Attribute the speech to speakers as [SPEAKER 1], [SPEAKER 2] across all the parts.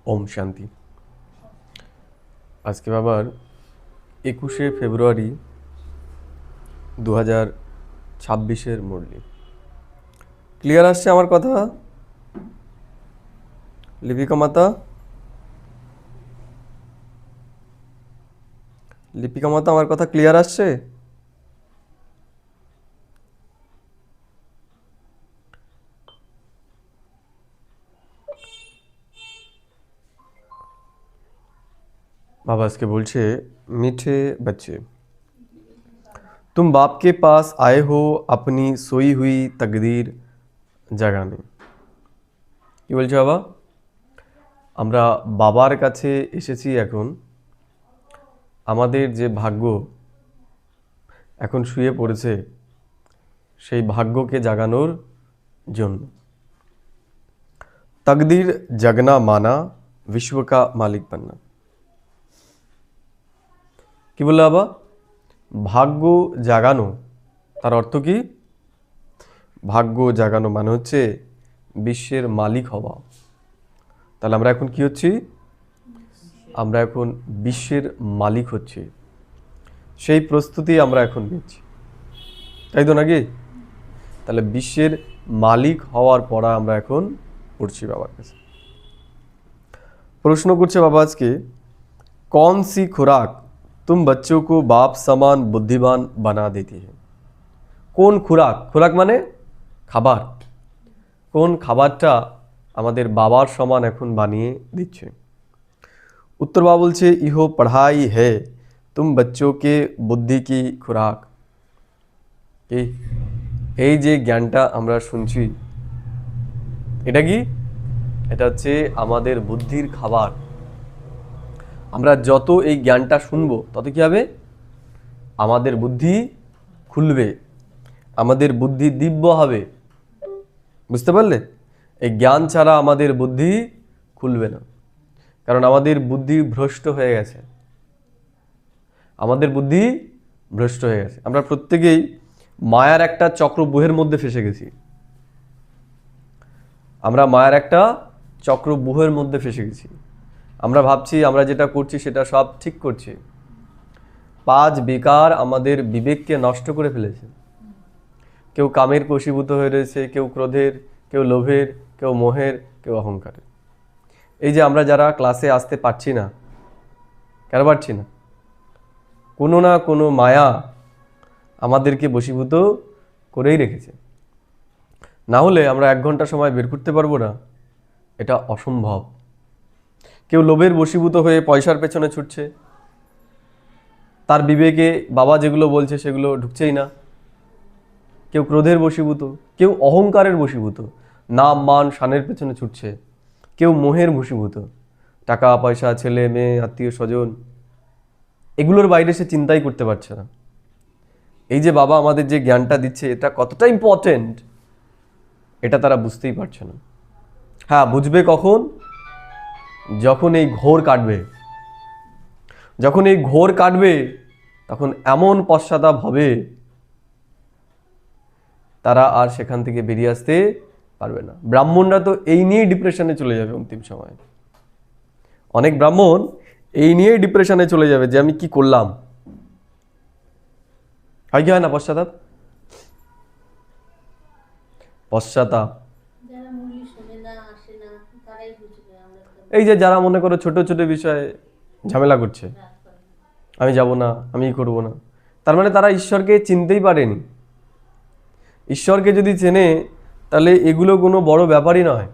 [SPEAKER 1] ওম শান্তি। আজকে বাবার 21শে ফেব্রুয়ারি 2026-এর মুরলি। ক্লিয়ার আসছে আমার কথা? লিপিকা মাতা, আমার কথা ক্লিয়ার আসছে? बाबा इसके बोलছে मीठे बच्चे, तुम बाप के पास आए हो अपनी सोई हुई तकदीर জাগানে। কি বলছে বাবা? আমরা বাবার কাছে এসেছি এখন আমাদের যে ভাগ্য এখন শুয়ে পড়েছে সেই ভাগ্যকে জাগানোর জন্য। तकदीर जगना माना विश्व का मालिक बनना। কি বললো বাবা? ভাগ্য জাগানো, তার অর্থ কি? ভাগ্য জাগানো মানে হচ্ছে বিশ্বের মালিক হওয়া। তাহলে আমরা এখন কি হচ্ছি? আমরা এখন বিশ্বের মালিক হচ্ছি, সেই প্রস্তুতি আমরা এখন নিচ্ছি, তাই তো নাকি? তাহলে বিশ্বের মালিক হওয়ার পড়া আমরা এখন পড়ছি বাবার কাছে। প্রশ্ন করছে বাবা আজকে, कौन सी खुराक तुम बच्चों को बाप समान बुद्धिमान बना देती है? কোন খুরাক? খুরাক মানে খাবার। কোন খাবারটা আমাদের বাবার সমান এখন বানিয়ে দিচ্ছে? उत्तर बाबा बोलছে इहो पढ़ाई है तुम बच्चों के बुद्धि की खुराक। এই যে জ্ঞানটা আমরা শুনছি এটা কি? এটা হচ্ছে আমাদের বুদ্ধির খাবার। আমরা যত এই জ্ঞানটা শুনবো তত কি হবে? আমাদের বুদ্ধি খুলবে, আমাদের বুদ্ধি দিব্য হবে। বুঝতে পারলে? এই জ্ঞান ছাড়া আমাদের বুদ্ধি খুলবে না, কারণ আমাদের বুদ্ধি ভ্রষ্ট হয়ে গেছে। আমাদের বুদ্ধি ভ্রষ্ট হয়ে গেছে। আমরা প্রত্যেকেই মায়ার একটা চক্রব্যূহের মধ্যে ফেসে গেছি। আমরা মায়ার একটা চক্রব্যূহের মধ্যে ফেসে গেছি। আমরা ভাবছি আমরা যেটা করছি সেটা সব ঠিক করছি। 5 বিকার আমাদের বিবেককে নষ্ট করে ফেলেছে। কেউ কামের বশীভূত হয়ে রয়েছে, কেউ ক্রোধের, কেউ লোভের, কেউ মোহের, কেউ অহংকারের। এই যে আমরা যারা ক্লাসে আসতে পারছি না, কেন পারছি না? কোনো না কোনো মায়া আমাদেরকে বশীভূত করেই রেখেছে। না হলে আমরা 1 ঘন্টা সময় বের করতে পারবো না, এটা অসম্ভব। কেউ লোভের বশীভূত হয়ে পয়সার পেছনে ছুটছে, তার বিবেকে বাবা যেগুলো বলছে সেগুলো ঢুকছেই না। কেউ ক্রোধের বশীভূত, কেউ অহংকারের বশীভূত, নাম মান শানের পেছনে ছুটছে। কেউ মোহের বশীভূত, টাকা পয়সা, ছেলে মেয়ে, আত্মীয় স্বজন, এগুলোর বাইরে সে চিন্তাই করতে পারছে না। এই যে বাবা আমাদের যে জ্ঞানটা দিচ্ছে এটা কতটা ইম্পর্টেন্ট এটা তারা বুঝতেই পারছে না। হ্যাঁ, বুঝবে কখন? যখন এই ঘোর কাটবে। যখন এই ঘোর কাটবে তখন এমন পশ্চাতাপ হবে তারা আর সেখান থেকে বেরিয়ে আসতে পারবে না। ব্রাহ্মণরা তো এই নিয়েই ডিপ্রেশনে চলে যাবে অন্তিম সময়। অনেক ব্রাহ্মণ এই নিয়েই ডিপ্রেশনে চলে যাবে যে আমি কি করলাম। হয় কি হয় না পশ্চাতাপ? পশ্চাতাপ এই যে যারা মনে করো ছোট ছোট বিষয়ে ঝামেলা করছে, আমি যাব না, আমি করব না, তার মানে তারা ঈশ্বরকে চিনতেই পারেনি। ঈশ্বরকে যদি চেনে তাহলে এগুলো কোনো বড় ব্যাপারই নয়,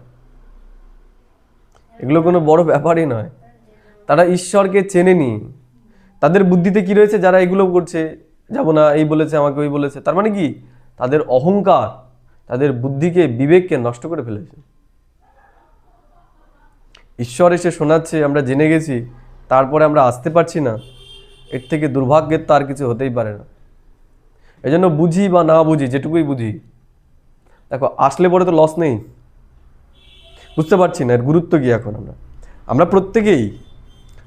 [SPEAKER 1] এগুলো কোনো বড় ব্যাপারই নয়। তারা ঈশ্বরকে চেনেনি। তাদের বুদ্ধিতে কি রয়েছে? যারা এগুলো করছে, যাব না, এই বলেছে আমাকে, ওই বলেছে, তার মানে কি? তাদের অহংকার তাদের বুদ্ধিকে, বিবেককে নষ্ট করে ফেলেছে। ঈশ্বর এসে শোনাচ্ছে, আমরা জেনে গেছি, তারপরে আমরা আসতে পারছি না, এর থেকে দুর্ভাগ্যের তো আর কিছু হতেই পারে না। এই জন্য বুঝি বা না বুঝি, যেটুকুই বুঝি, দেখো আসলে পরে তো লস নেই। বুঝতে পারছি না এর গুরুত্ব কি। এখন আমরা প্রত্যেকেই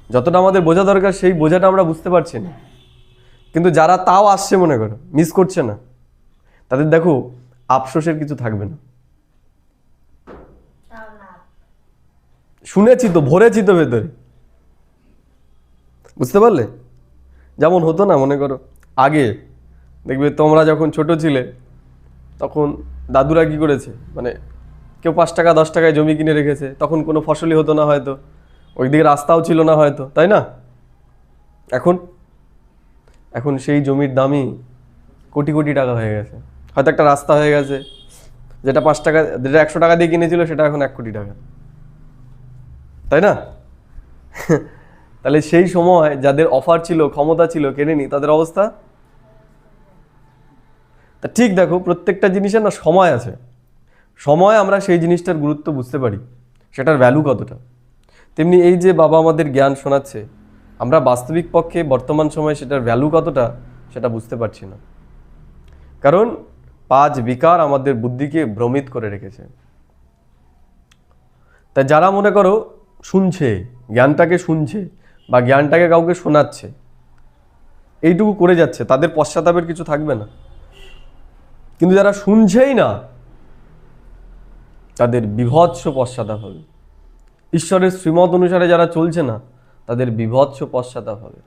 [SPEAKER 1] যতটা আমাদের বোঝা দরকার সেই বোঝাটা আমরা বুঝতে পারছি না। কিন্তু যারা তাও আসছে, মনে করো মিস করছে না, তাদের দেখো আফসোসের কিছু থাকবে না। শুনেছি তো, ভরেছি তো ভেতরে। বুঝতে পারলে? যেমন হতো না, মনে করো আগে দেখবে তোমরা যখন ছোট ছিলে তখন দাদুরা কি করেছে, মানে কেউ 5 টাকা 10 টাকায় জমি কিনে রেখেছে, তখন কোনো ফসলই হতো না হয়তো, ওইদিকে রাস্তাও ছিল না হয়তো, তাই না? এখন এখন সেই জমির দামই কোটি কোটি টাকা হয়ে গেছে। হয়তো একটা রাস্তা হয়ে গেছে, যেটা 5 টাকা, যেটা 100 টাকা দিয়ে কিনেছিল সেটা এখন 1 কোটি টাকা, তাই না? তাহলে সেই সময় যাদের অফার ছিল, ক্ষমতা ছিল, কেনেনি, তাদের অবস্থা। তা ঠিক দেখো, প্রত্যেকটা জিনিসের না সময় আছে। সময় আমরা সেই জিনিসটার গুরুত্ব বুঝতে পারি, সেটার ভ্যালু কতটা। তেমনি এই যে বাবা আমাদের জ্ঞান শোনাচ্ছে, আমরা বাস্তবিক পক্ষে বর্তমান সময়ে সেটার ভ্যালু কতটা সেটা বুঝতে পারছি না। কারণ 5 বিকার আমাদের বুদ্ধিকে ভ্রমিত করে রেখেছে। তাই যারা মনে করো শুনছে, জ্ঞানটাকে শুনছে বা জ্ঞানটাকে কাউকে শোনাচ্ছে, এইটুকু করে যাচ্ছে, তাদের পশ্চাতাপের কিছু থাকবে না। কিন্তু যারা শুনছেই না, তাদের বিভৎস পশ্চাতাপ হবে। ঈশ্বরের শ্রীমত অনুসারে যারা চলছে না, তাদের বিভৎস পশ্চাতাপ হবে।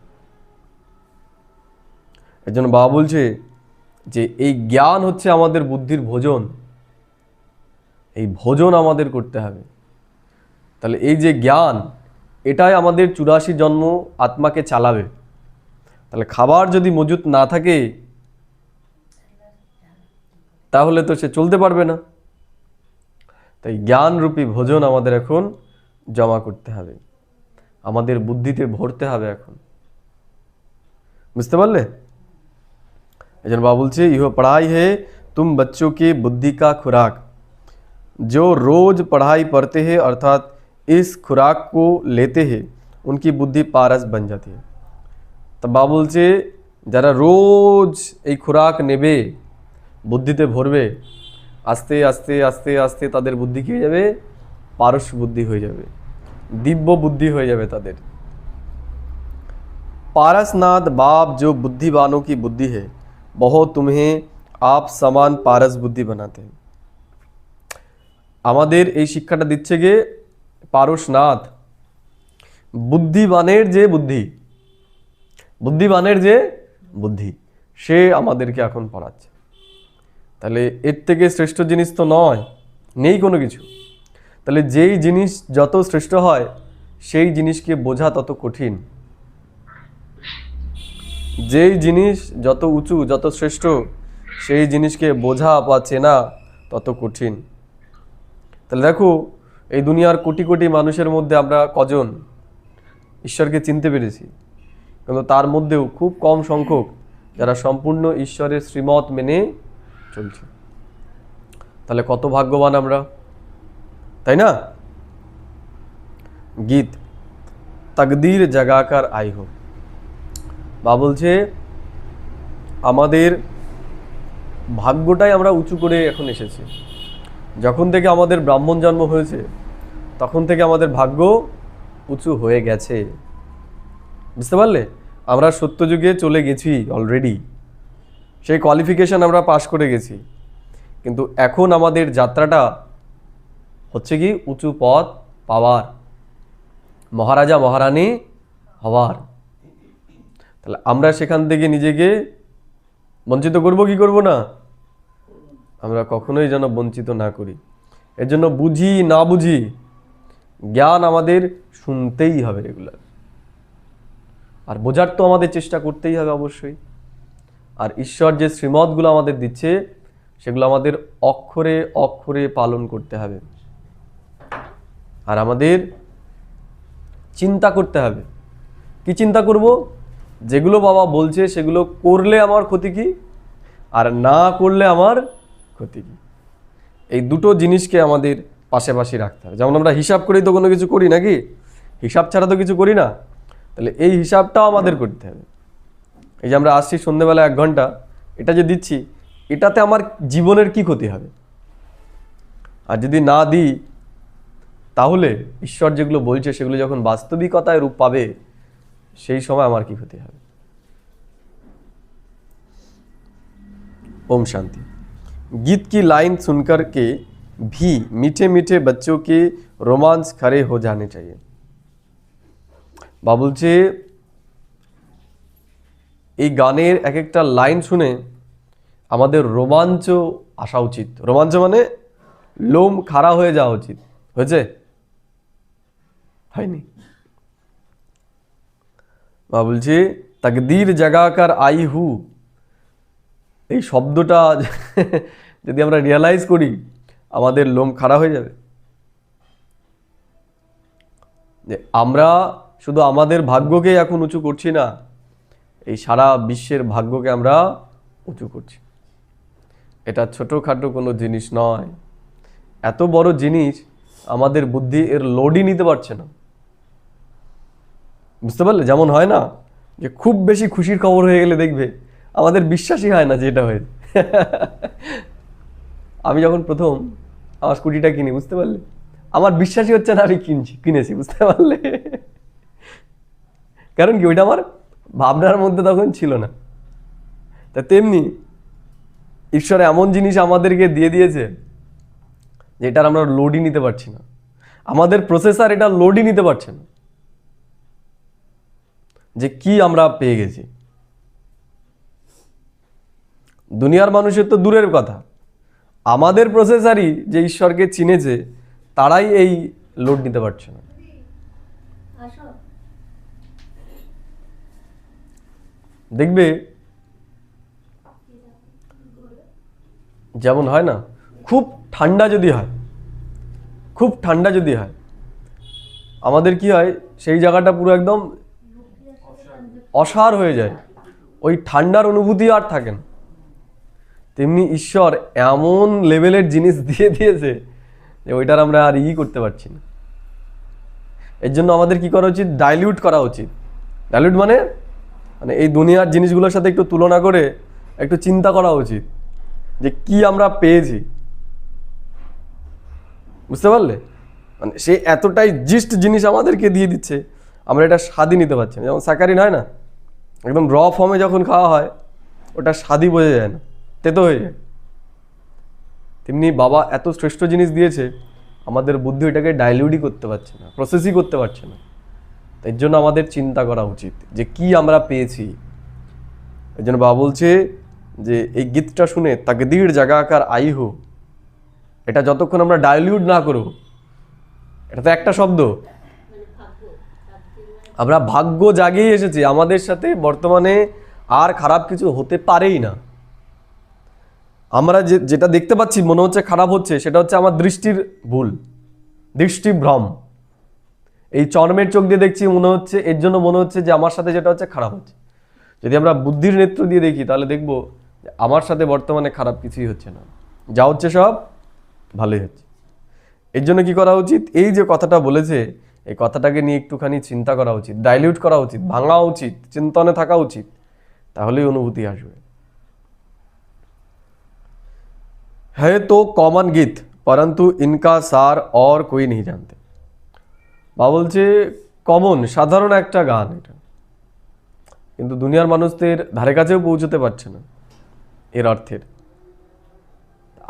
[SPEAKER 1] এর জন্য বাবা বলছে যে এই জ্ঞান হচ্ছে আমাদের বুদ্ধির ভোজন, এই ভোজন আমাদের করতে হবে। তাহলে এই যে জ্ঞান, এটাই আমাদের 84 জন্ম আত্মাকে চালাবে। তাহলে খাবার যদি মজুত না থাকে তাহলে তো সে চলতে পারবে না। তাই জ্ঞানরূপী ভোজন আমাদের এখন জমা করতে হবে, আমাদের বুদ্ধিতে ভরতে হবে এখন। বুঝতে পারলে? এই জন্য বাবা বলছে ইহ পढ़ाई है तुम बच्चों के बुद्धि का खुराक, जो रोज पढ़ाई पढ़ते हैं अर्थात इस खुराक को लेते हैं उनकी बुद्धि पारस बन जाती है। তো বাবা বলছে যারা রোজ এই খোরাক নেবে, বুদ্ধিতে ভরবে, আস্তে আস্তে আস্তে আস্তে তাদের বুদ্ধি কি হয়ে যাবে? পারস বুদ্ধি হয়ে যাবে, দিব্য বুদ্ধি হয়ে যাবে তাদের। पारसनाथ बाप जो बुद्धिवानों की बुद्धि है वह तुम्हें आप समान पारस बुद्धि बनाते हैं। আমাদের এই শিক্ষাটা দিচ্ছে গে পারসনাথ, বুদ্ধিবানের যে বুদ্ধি, বুদ্ধিবানের যে বুদ্ধি, সে আমাদেরকে এখন পড়াচ্ছে। তাহলে এর থেকে শ্রেষ্ঠ জিনিস তো নয়, নেই কোনো কিছু। তাহলে যেই জিনিস যত শ্রেষ্ঠ হয় সেই জিনিসকে বোঝা তত কঠিন, যেই জিনিস যত উঁচু যত শ্রেষ্ঠ সেই জিনিসকে বোঝা বা চেনা তত কঠিন। তাহলে দেখো এই দুনিয়ার কোটি কোটি মানুষের মধ্যে আমরা কজন ঈশ্বরকে চিনতে পেরেছি, কিন্তু তার মধ্যেও খুব কম সংখ্যক যারা সম্পূর্ণ ঈশ্বরের শ্রীমত মেনে চলছে। তাহলে কত ভাগ্যবান আমরা, তাই না? গীত তাকদীর জাগাকার আই হো, বা বলছে আমাদের ভাগ্যটাই আমরা উঁচু করে এখন এসেছি। যখন থেকে আমাদের ব্রাহ্মণ জন্ম হয়েছে তখন থেকে আমাদের ভাগ্য উঁচু হয়ে গেছে। বুঝতে পারলে? আমরা সত্যযুগে চলে গেছি অলরেডি, সেই কোয়ালিফিকেশন আমরা পাশ করে গেছি, কিন্তু এখন আমাদের যাত্রাটা হচ্ছে কি উঁচু পথ পাওয়ার, মহারাজা মহারানী হওয়ার। তাহলে আমরা সেখান থেকে নিজেকে বঞ্চিত করব কি করব না? আমরা কখনোই যেন বঞ্চিত না করি। এর জন্য বুঝি না বুঝি জ্ঞান আমাদের শুনতেই হবে রেগুলার, আর বোঝার তো আমাদের চেষ্টা করতেই হবে অবশ্যই। আর ঈশ্বর যে শ্রীমতগুলো আমাদের দিচ্ছে সেগুলো আমাদের অক্ষরে অক্ষরে পালন করতে হবে। আর আমাদের চিন্তা করতে হবে। কি চিন্তা করব? যেগুলো বাবা বলছে সেগুলো করলে আমার ক্ষতি কি, আর না করলে আমার ক্ষতি কি, এই দুটো জিনিসকে আমাদের পাশাপাশি রাখতে হবে। যেমন আমরা হিসাব করেই তো কোনো কিছু করি নাকি, হিসাব ছাড়া তো কিছু করি না। তাহলে এই হিসাবটাও আমাদের করতে হবে। এই যে আমরা আসছি সন্ধ্যেবেলা 1 ঘন্টা, এটা যে দিচ্ছি এটাতে আমার জীবনের কি ক্ষতি হবে, আর যদি না দিই তাহলে ঈশ্বর যেগুলো বলছে সেগুলো যখন বাস্তবিকতায় রূপ পাবে সেই সময় আমার কি ক্ষতি হবে। ओम शांति। गीत की लाइन सुनकर के भी मीठे मीठे बच्चों के रोमांच खड़े हो जाने चाहिए। বা বলছে এই গানের এক একটা লাইন শুনে আমাদের রোমাঞ্চ আসা উচিত। রোমাঞ্চ মানে লোম খাড়া হয়ে যাওয়া উচিত। হয়েছে? হয়নি? বা বলছে তাকদীর জাগাকার আই হু, এই শব্দটা যদি আমরা রিয়ালাইজ করি আমাদের লোম খাড়া হয়ে যাবে। যে আমরা শুধু আমাদের ভাগ্যকে এখন উঁচু করছি না, এই সারা বিশ্বের ভাগ্যকে আমরা উঁচু করছি। এটা ছোটোখাটো কোনো জিনিস নয়, এত বড় জিনিস আমাদের বুদ্ধি এর লোডই নিতে পারছে না। বুঝতে পারলে? যেমন হয় না যে খুব বেশি খুশির খবর হয়ে গেলে দেখবে আমাদের বিশ্বাসই হয় না যে এটা হয়েছে। আমি যখন প্রথম আমার স্কুটিটা কিনি, বুঝতে পারলে, আমার বিশ্বাসই হচ্ছে না আমি কিনেছি। বুঝতে পারলে? কারণ কি, ওইটা আমার ভাবনার মধ্যে তখন ছিল না। তা তেমনি ঈশ্বর এমন জিনিস আমাদেরকে দিয়ে দিয়েছে যে এটার আমরা লোডই নিতে পারছি না, আমাদের প্রসেসর এটা লোডই নিতে পারছে না যে কি আমরা পেয়ে গেছি। দুনিয়ার মানুষের তো দূরের কথা, আমাদের প্রসেসরই যে ঈশ্বরকে চিনেছে তারাই এই লোড নিতে পারছে না। দেখবে যেমন হয় না, খুব ঠান্ডা যদি হয়, খুব ঠান্ডা যদি হয়, আমাদের কি হয়, সেই জায়গাটা পুরো একদম অসাড় হয়ে যায়, ওই ঠান্ডার অনুভূতি আর থাকে না। তেমনি ঈশ্বর এমন লেভেলের জিনিস দিয়ে দিয়েছে যে ওইটার আমরা আর করতে পারছি না। এর জন্য আমাদের কি করা উচিত? ডাইলিউট করা উচিত। ডাইলিউট মানে মানে এই দুনিয়ার জিনিসগুলোর সাথে একটু তুলনা করে একটু চিন্তা করা উচিত যে কি আমরা পেয়েছি। বুঝতে পারলে? মানে সে এতটাই জিস্ট জিনিস আমাদেরকে দিয়ে দিচ্ছে, আমরা এটা স্বাদই নিতে পারছি না। যেমন স্যাকারিন হয় না, একদম র ফর্মে যখন খাওয়া হয় ওটা স্বাদই বোঝা যায় না, তেতো হয়ে যায়। তেমনি বাবা এত শ্রেষ্ঠ জিনিস দিয়েছে, আমাদের বুদ্ধি ওইটাকে ডাইলিউটই করতে পারছে না, প্রসেসই করতে পারছে না। এর জন্য আমাদের চিন্তা করা উচিত যে কি আমরা পেয়েছি। এর জন্য বাবা বলছে যে এই গীতটা শুনে তাকদীর জাগাকার আই হো, এটা যতক্ষণ আমরা ডাইলিউট না করব, এটা তো একটা শব্দ, আমরা ভাগ্য জাগিয়ে এসেছি, আমাদের সাথে বর্তমানে আর খারাপ কিছু হতে পারেই না। আমরা যেটা দেখতে পাচ্ছি মনে হচ্ছে খারাপ হচ্ছে, সেটা হচ্ছে আমার দৃষ্টির ভুল, দৃষ্টিভ্রম। এই চর্মের চোখ দিয়ে দেখছি মনে হচ্ছে, এর জন্য মনে হচ্ছে যে আমার সাথে যেটা হচ্ছে খারাপ হচ্ছে। যদি আমরা বুদ্ধির নেত্র দিয়ে দেখি তাহলে দেখব আমার সাথে বর্তমানে খারাপ কিছুই হচ্ছে না, যা হচ্ছে সব ভালোই হচ্ছে। এর জন্য কি করা উচিত? এই যে কথাটা বলেছে, এই কথাটাকে নিয়ে একটুখানি চিন্তা করা উচিত, ডাইলিউট করা উচিত, ভাঙা উচিত, চিন্তনে থাকা উচিত, তাহলেই অনুভূতি আসবে। है तो कॉमन गीत परंतु इनका सार और कोई नहीं जानते। বা বলছে কমন, সাধারণ একটা গান এটা, কিন্তু দুনিয়ার মানুষদের ধারে কাছেও পৌঁছতে পারছে না এর অর্থের।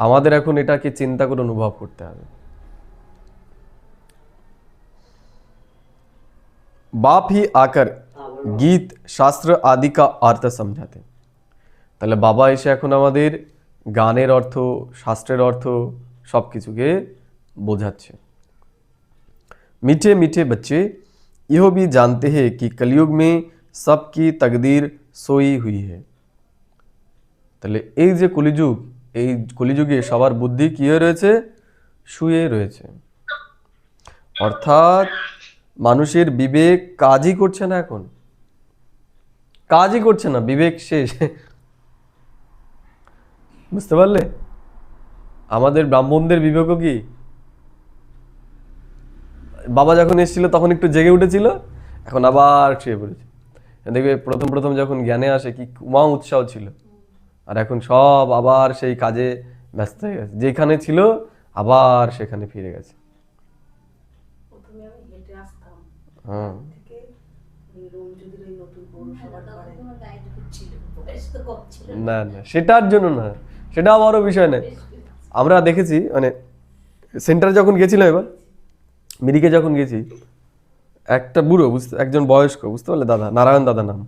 [SPEAKER 1] আমাদের এখন এটাকে চিন্তা করে অনুভব করতে হবে। बाप ही आकर गीत शास्त्र आदि का अर्थ समझाते। তাহলে বাবা এসে এখন আমাদের গানের অর্থ, শাস্ত্রের অর্থ সব কিছুকে বোঝাচ্ছে। मीठे मीठे बच्चे यह भी जानते हैं कि कलयुग में सबकी तकदीर सोई हुई है। তাহলে এই যে কলিযুগ, এই কলিযুগে সবার বুদ্ধি কি হয়ে রয়েছে? শুয়ে রয়েছে। অর্থাৎ মানুষের বিবেক কাজই করছে না, এখন কাজই করছে না, বিবেক শেষ। বুঝতে পারলে? আমাদের ব্রাহ্মণদের বিবেকও কি, বাবা যখন এসেছিল তখন একটু জেগে উঠেছিল, এখন আবার শুয়ে পড়েছে। দেখবে প্রথম প্রথম যখন জ্ঞানে আসে কি মা উৎসাহ ছিল, আর এখন সব আবার সেই কাজে ব্যস্ত হয়ে গেছে, যেখানে ছিল আবার সেখানে ফিরে গেছে। হ্যাঁ, না না, সেটার জন্য না, সেটা বড় বিষয় নয়। আমরা দেখেছি মানে সেন্টারে যখন গেছিলাম এবার মিরিকে যখন গেছি, একটা বুড়ো একজন বয়স্ক, বুঝতে পারলে, দাদা, নারায়ণ দাদা নাম,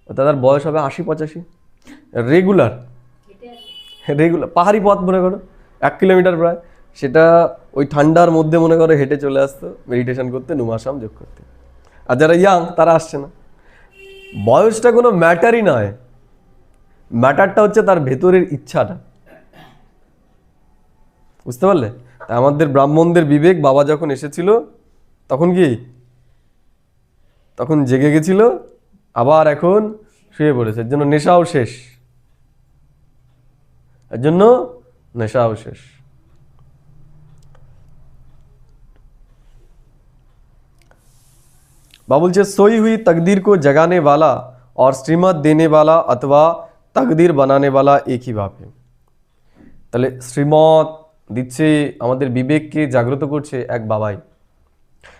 [SPEAKER 1] ও দাদার বয়স হবে 80-85, রেগুলার পাহাড়ি পথ মনে করো 1 কিলোমিটার প্রায়, সেটা ওই ঠান্ডার মধ্যে মনে করো হেঁটে চলে আসতো মেডিটেশন করতে, নুমাসাম যোগ করতে। আর যারা ইয়াং তারা আসছে না। বয়সটা কোনো ম্যাটারই নয়, ম্যাটারটা হচ্ছে তার ভেতরের ইচ্ছাটা, বুঝতে পারলে? তা আমাদের ব্রাহ্মণদের বিবেক বাবা যখন এসেছিল তখন কি, তখন জেগে গেছিল, আবার এখন শুয়ে পড়েছে, এর জন্য নেশাও শেষ, এর জন্য নেশাও শেষ। बाबा बोलছে सोई हुई तकदीर को जगाने वाला और श्रीमत देने वाला अथवा तकदीर बनाने वाला एक ही बाप है। তাহলে শ্রীমত দিচ্ছে, আমাদের বিবেককে জাগ্রত করছে এক বাবাই।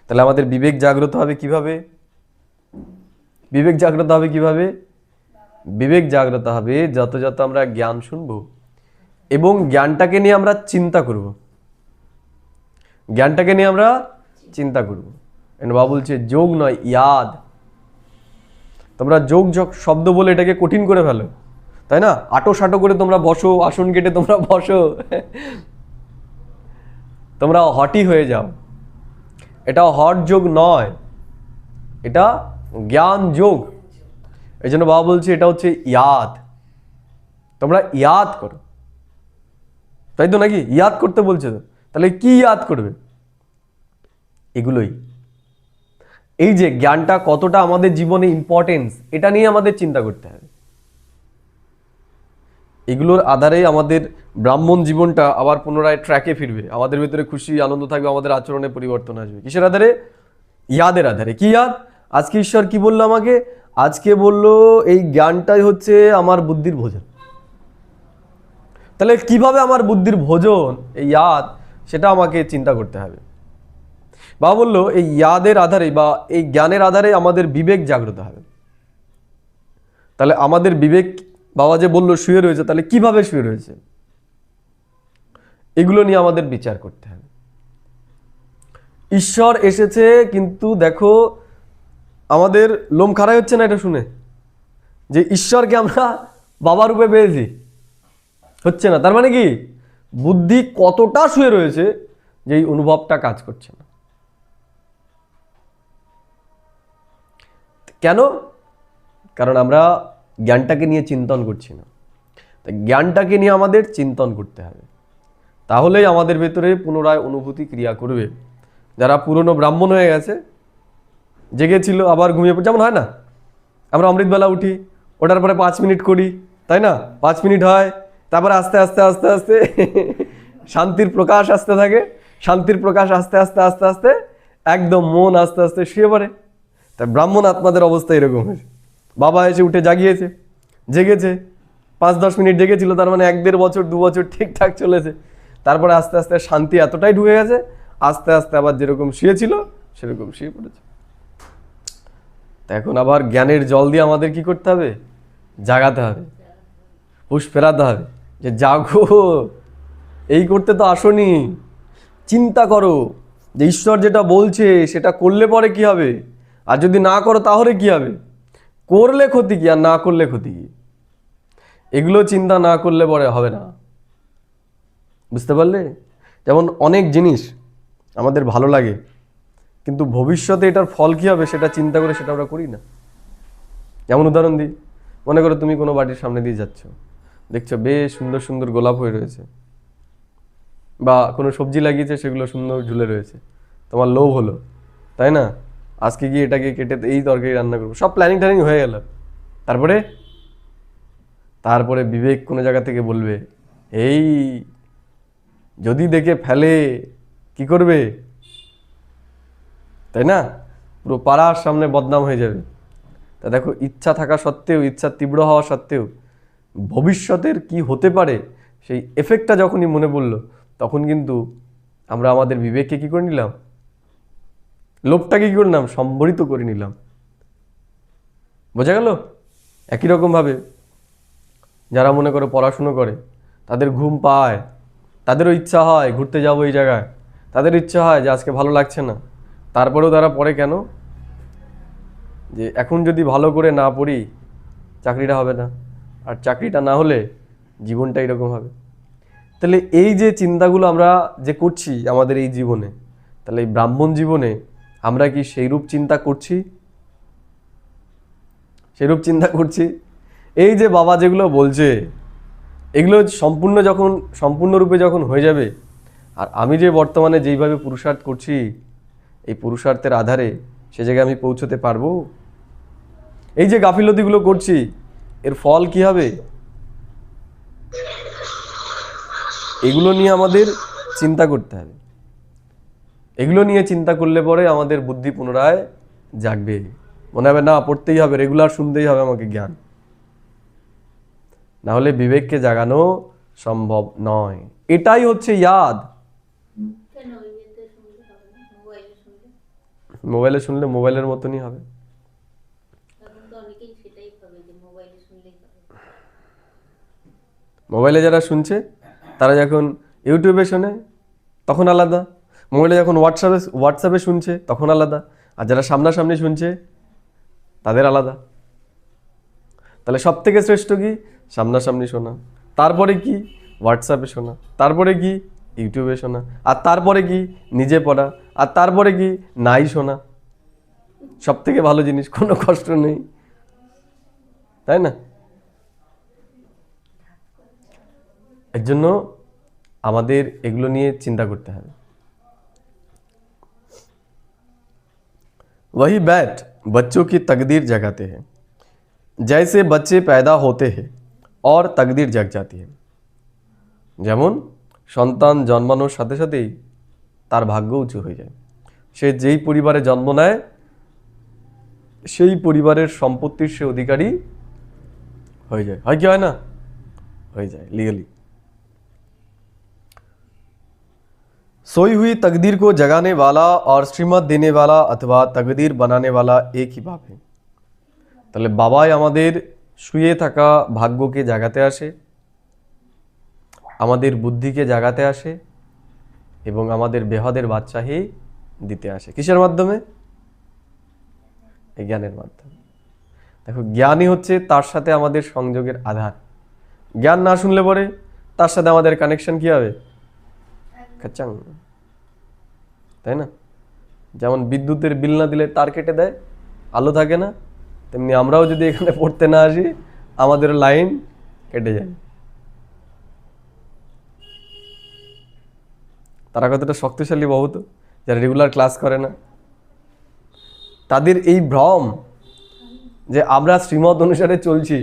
[SPEAKER 1] তাহলে আমাদের বিবেক জাগ্রত হবে কিভাবে? বিবেক জাগ্রত হবে কিভাবে? বিবেক জাগ্রত হবে যত যত আমরা জ্ঞান শুনবো এবং জ্ঞানটাকে নিয়ে আমরা চিন্তা করব, জ্ঞানটাকে নিয়ে আমরা চিন্তা করব। বাবা বলছে যোগ নয়, ইয়াদ। তোমরা যোগ যোগ শব্দ বলে এটাকে কঠিন করে ফেলো, তাই না? আটো সাটো করে তোমরা বসো, আসন কেটে তোমরা বসো, তোমরা হটি হয়ে যাও। এটা হট যোগ নয়, এটা জ্ঞান যোগ। এই জন্য বাবা বলছে এটা হচ্ছে ইয়াদ, তোমরা ইয়াদ করো, তাই তো নাকি? ইয়াদ করতে বলছে তো, তাহলে কি ইয়াদ করবে? এগুলোই, এই যে জ্ঞানটা কতটা আমাদের জীবনে ইম্পর্টেন্স, এটা নিয়ে আমাদের চিন্তা করতে হবে। এগুলোর আধারে আমাদের ব্রাহ্মণ জীবনটা আবার পুনরায় ট্র্যাকে ফিরবে, আমাদের ভিতরে খুশি আনন্দ থাকবে, আমাদের আচরণে পরিবর্তন আসবে। কিসের আধারে? ইয়াদের আধারে। কি ইয়াদ? আজকে ঈশ্বর কি বললো আমাকে? আজকে বললো এই জ্ঞানটাই হচ্ছে আমার বুদ্ধির ভোজন। তাহলে কিভাবে আমার বুদ্ধির ভোজন এই ইয়াদ, সেটা আমাকে চিন্তা করতে হবে। বাবা বললো এই ইয়াদের আধারে বা এই জ্ঞানের আধারে আমাদের বিবেক জাগ্রত হবে। তাহলে আমাদের বিবেক, বাবা যে বললো শুয়ে রয়েছে, তাহলে কিভাবে শুয়ে রয়েছে, এগুলো নিয়ে আমাদের বিচার করতে হবে। ঈশ্বর এসেছে, কিন্তু দেখো আমাদের লোম খাড়াই হচ্ছে না এটা শুনে যে ঈশ্বরকে আমরা বাবা রূপে পেয়েছি, হচ্ছে না। তার মানে কি বুদ্ধি কতটা শুয়ে রয়েছে যে এই অনুভবটা কাজ করছে না। কেন? কারণ আমরা জ্ঞানটাকে নিয়ে চিন্তন করছি না। তাই জ্ঞানটাকে নিয়ে আমাদের চিন্তন করতে হবে, তাহলেই আমাদের ভেতরে পুনরায় অনুভূতি ক্রিয়া করবে। যারা পুরনো ব্রাহ্মণ হয়ে গেছে, জেগেছিল আবার ঘুমিয়ে পড়ে, যেমন হয় না আমরা অমৃতবেলা উঠি, ওঠার পরে 5 মিনিট করি, তাই না? 5 মিনিট হয়, তারপরে আস্তে আস্তে আস্তে আস্তে শান্তির প্রকাশ আসতে থাকে, শান্তির প্রকাশ আস্তে আস্তে আস্তে আস্তে একদম মন আস্তে আস্তে শুয়ে পড়ে। তাই ব্রাহ্মণ আত্মাদের অবস্থা এরকম হয়েছে। বাবা এসে উঠে জাগিয়েছে, জেগেছে 5-10 মিনিট জেগেছিল, তার মানে 1-1.5 বছর 2 বছর ঠিকঠাক চলেছে। তারপরে আস্তে আস্তে শান্তি এতটাই ঢুকে গেছে, আস্তে আস্তে আবার যেরকম শুয়েছিল সেরকম শুয়ে পড়েছে। এখন আবার জ্ঞানের জল দিয়ে আমাদের কি করতে হবে? জাগাতে হবে, হুঁশ ফেরাতে হবে যে জাগো, এই করতে তো আসনি, চিন্তা করো যে ঈশ্বর যেটা বলছে সেটা করলে পরে কি হবে, আর যদি না করো তাহলে কি হবে, করলে ক্ষতি কি আর না করলে ক্ষতি কি, এগুলো চিন্তা না করলে পরে হবে না। বুঝতে পারলে? যেমন অনেক জিনিস আমাদের ভালো লাগে, কিন্তু ভবিষ্যতে এটার ফল কি হবে সেটা চিন্তা করে সেটা আমরা করি না। যেমন উদাহরণ দিই, মনে করো তুমি কোনো বাড়ির সামনে দিয়ে যাচ্ছ, দেখছো বেশ সুন্দর সুন্দর গোলাপ হয়ে রয়েছে, বা কোনো সবজি লাগিয়েছে সেগুলো সুন্দর ঝুলে রয়েছে, তোমার লোভ হলো, তাই না? আজকে গিয়ে এটাকে কেটে এই তরকারি রান্না করবো, সব প্ল্যানিং ট্যানিং হয়ে গেল। তারপরে তারপরে বিবেক কোনো জায়গা থেকে বলবে, এই যদি দেখে ফেলে কি করবে, তাই না? পুরো পাড়ার সামনে বদনাম হয়ে যাবে। তা দেখো, ইচ্ছা থাকা সত্ত্বেও, ইচ্ছা তীব্র হওয়া সত্ত্বেও ভবিষ্যতের কি হতে পারে সেই এফেক্টটা যখনই মনে পড়লো, তখন কিন্তু আমরা আমাদের বিবেককে কি করে নিলাম, লোভটাকে কি করলাম, সম্বরিত করে নিলাম। বোঝা গেল? একই রকমভাবে যারা মনে করো পড়াশুনো করে, তাদের ঘুম পায়, তাদেরও ইচ্ছা হয় ঘুরতে যাবো এই জায়গায়, তাদের ইচ্ছা হয় যে আজকে ভালো লাগছে না, তারপরেও তারা পড়ে কেন? যে এখন যদি ভালো করে না পড়ি চাকরিটা হবে না, আর চাকরিটা না হলে জীবনটা এরকম হবে। তাহলে এই যে চিন্তাগুলো আমরা যে করছি আমাদের এই জীবনে, তাহলে এই ব্রাহ্মণ জীবনে আমরা কি সেইরূপ চিন্তা করছি? সেরূপ চিন্তা করছি? এই যে বাবা যেগুলো বলছে এগুলো সম্পূর্ণরূপে যখন হয়ে যাবে, আর আমি যে বর্তমানে যেইভাবে পুরুষার্থ করছি এই পুরুষার্থের আধারে সে জায়গায় আমি পৌঁছতে পারবো? এই যে গাফিলতিগুলো করছি এর ফল কি হবে? এগুলো নিয়ে আমাদের চিন্তা করতে হবে। এগুলো নিয়ে চিন্তা করলে পরে আমাদের বুদ্ধি পুনরায় জাগবে, মনে হবে না পড়তেই হবে, রেগুলার শুনতেই হবে আমাকে জ্ঞান, না হলে বিবেককে জাগানো সম্ভব নয়। এটাই হচ্ছে ইয়াদ। মোবাইলে শুনলে মোবাইলের মতনই হবে। মোবাইলে যারা শুনছে তারা যখন ইউটিউবে শোনে তখন আলাদা, মোবাইলে যখন হোয়াটসঅ্যাপে শুনছে তখন আলাদা, আর যারা সামনাসামনি শুনছে তাদের আলাদা। তাহলে সব থেকে শ্রেষ্ঠ কি? সামনাসামনি শোনা, তারপরে কি হোয়াটসঅ্যাপে শোনা, তারপরে কি ইউটিউবে শোনা, আর তারপরে কি নিজে পড়া, আর তারপরে কি নাই শোনা। সব থেকে ভালো জিনিস, কোনো কষ্ট নেই, তাই না? এর জন্য আমাদের এগুলো নিয়ে চিন্তা করতে হবে। वही बैठ बच्चों की तकदीर जगाते हैं, जैसे बच्चे पैदा होते हैं और तकदीर जग जाती है। যেমন সন্তান জন্মানোর সাথে সাথেই তার ভাগ্য উঁচু হয়ে যায়। সে যেই পরিবারে জন্ম নেয় সেই পরিবারের সম্পত্তির সে অধিকারী হয়ে যায়। হয় কি হয় না? হয়ে যায় লিগালি। सोई हुई तकदीर को जगाने वाला और श्रीमत देने वाला अथवा तकदीर बनाने वाला एक ही बाप है। তাহলে বাবাই আমাদের শুয়ে থাকা ভাগ্যকে জাগাতে আসে, আমাদের বুদ্ধিকে জাগাতে আসে এবং আমাদের বেহাদের বাদশাহী দিতে আসে। কিসের মাধ্যমে? এই জ্ঞানের মাধ্যমে। দেখো জ্ঞানই হচ্ছে তার সাথে আমাদের সংযোগের আধার। জ্ঞান না শুনলে পরে তার সাথে আমাদের কানেকশন কি হবে? কাচাং, তাই না? যেমন বিদ্যুতের বিল না দিলে তার কেটে দেয়, আলো থাকে না, তেমনি আমরাও যদি এখানে পড়তে না আসি আমাদের লাইন কেটে যায়। তারা কতটা শক্তিশালী বহুত, যারা রেগুলার ক্লাস করে না, তাদের এই ভ্রম যে আমরা শ্রীমত অনুসারে চলছি,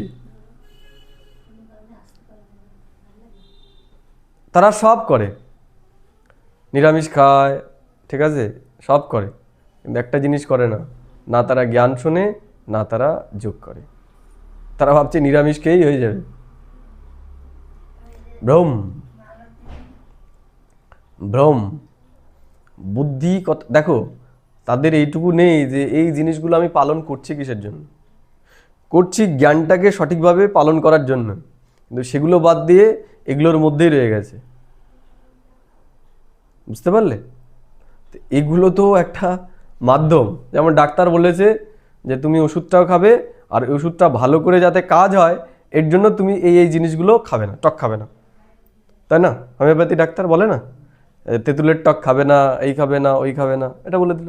[SPEAKER 1] তারা সব করে, নিরামিষ খায়, ঠিক আছে, সব করে, কিন্তু একটা জিনিস করে না, না তারা জ্ঞান শোনে না তারা যোগ করে। তারা ভাবছে নিরামিষ খেয়েই হয়ে যাবে। ভ্রম, ভ্রম, বুদ্ধি কত। দেখো তাদের এইটুকু নেই যে এই জিনিসগুলো আমি পালন করছি কিসের জন্য? করছি জ্ঞানটাকে সঠিকভাবে পালন করার জন্য, কিন্তু সেগুলো বাদ দিয়ে এগুলোর মধ্যেই রয়ে গেছে। বুঝতে পারলে? এগুলো তো একটা মাধ্যম। যেমন ডাক্তার বলেছে যে তুমি ওষুধটাও খাবে, আর ওষুধটা ভালো করে যাতে কাজ হয় এর জন্য তুমি এই এই জিনিসগুলো খাবে না, টক খাবে না, তাই না? হোমিওপ্যাথি ডাক্তার বলে না তেঁতুলের টক খাবে না, এই খাবে না, ওই খাবে না, এটা বলে দিল।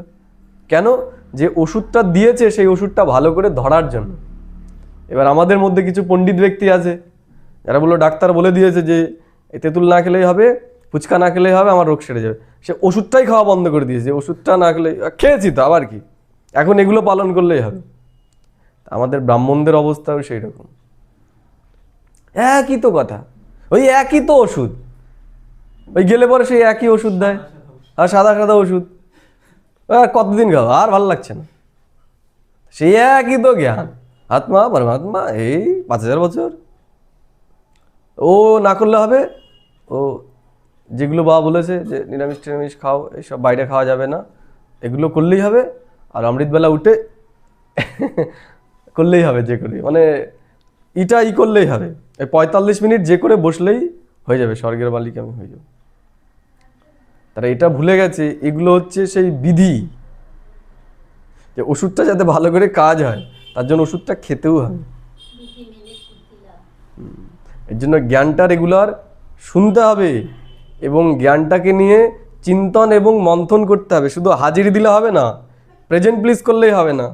[SPEAKER 1] কেন? যে ওষুধটা দিয়েছে সেই ওষুধটা ভালো করে ধরার জন্য। এবার আমাদের মধ্যে কিছু পণ্ডিত ব্যক্তি আছে যারা বললো ডাক্তার বলে দিয়েছে যে এই তেঁতুল না খেলেই হবে, ফুচকা না খেলেই হবে, আমার রোগ সেরে যাবে, সে ওষুধটাই খাওয়া বন্ধ করে দিয়েছে। ওষুধটা না খেলে, খেয়েছি তো আবার কি, এখন এগুলো পালন করলেই হবে। আমাদের ব্রাহ্মণদের অবস্থাও সেই রকম। একই তো কথা, ওই একই তো ওষুধ, ওই গেলে পরে সেই একই ওষুধ দেয়, আর সাদা সাদা ওষুধ, কতদিন খাবো, আর ভালো লাগছে না। সেই একই তো জ্ঞান, আত্মা পরমাত্মা, এই 5000 বছর। ও না করলে হবে, ও যেগুলো বাবা বলেছে যে নিরামিষ টিরামিষ খাও, এইসব বাইরে খাওয়া যাবে না, এগুলো করলেই হবে। আর অমৃতবেলা উঠে করলেই হবে, যে করে মানে করলেই হবে, এই 45 মিনিট যে করে বসলেই হয়ে যাবে, স্বর্গের মালিক আমি হয়ে যাবো। তারা এটা ভুলে গেছে এগুলো হচ্ছে সেই বিধি, যে ওষুধটা যাতে ভালো করে কাজ হয় তার জন্য ওষুধটা খেতেও হবে। এর জন্য জ্ঞানটা রেগুলার শুনতে হবে এবং জ্ঞানটাকে নিয়ে চিন্তন এবং মন্থন করতে হবে। শুধু হাজিরি দিলে হবে না, প্রেজেন্ট প্লিজ করলেই হবে না,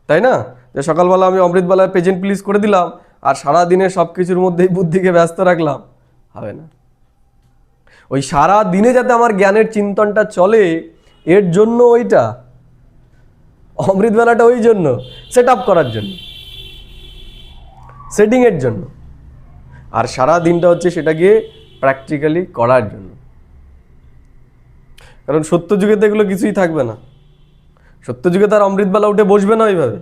[SPEAKER 1] তাই না? যে সকালবেলা আমি অমৃতবেলায় প্রেজেন্ট প্লিজ করে দিলাম আর সারা দিনে সব কিছুর মধ্যেই বুদ্ধিকে ব্যস্ত রাখলাম, হবে না। ওই সারা দিনে যাতে আমার জ্ঞানের চিন্তনটা চলে, এর জন্য ওইটা অমৃতবেলাটা ওই জন্য সেট আপ করার জন্য, সেটিংয়ের জন্য, আর সারা দিনটা হচ্ছে সেটাকে প্র্যাকটিক্যালি করার জন্য। কারণ সত্যযুগেতে এগুলো কিছুই থাকবে না। সত্যযুগে তার অমৃতবেলা উঠে বসবে না ওইভাবে।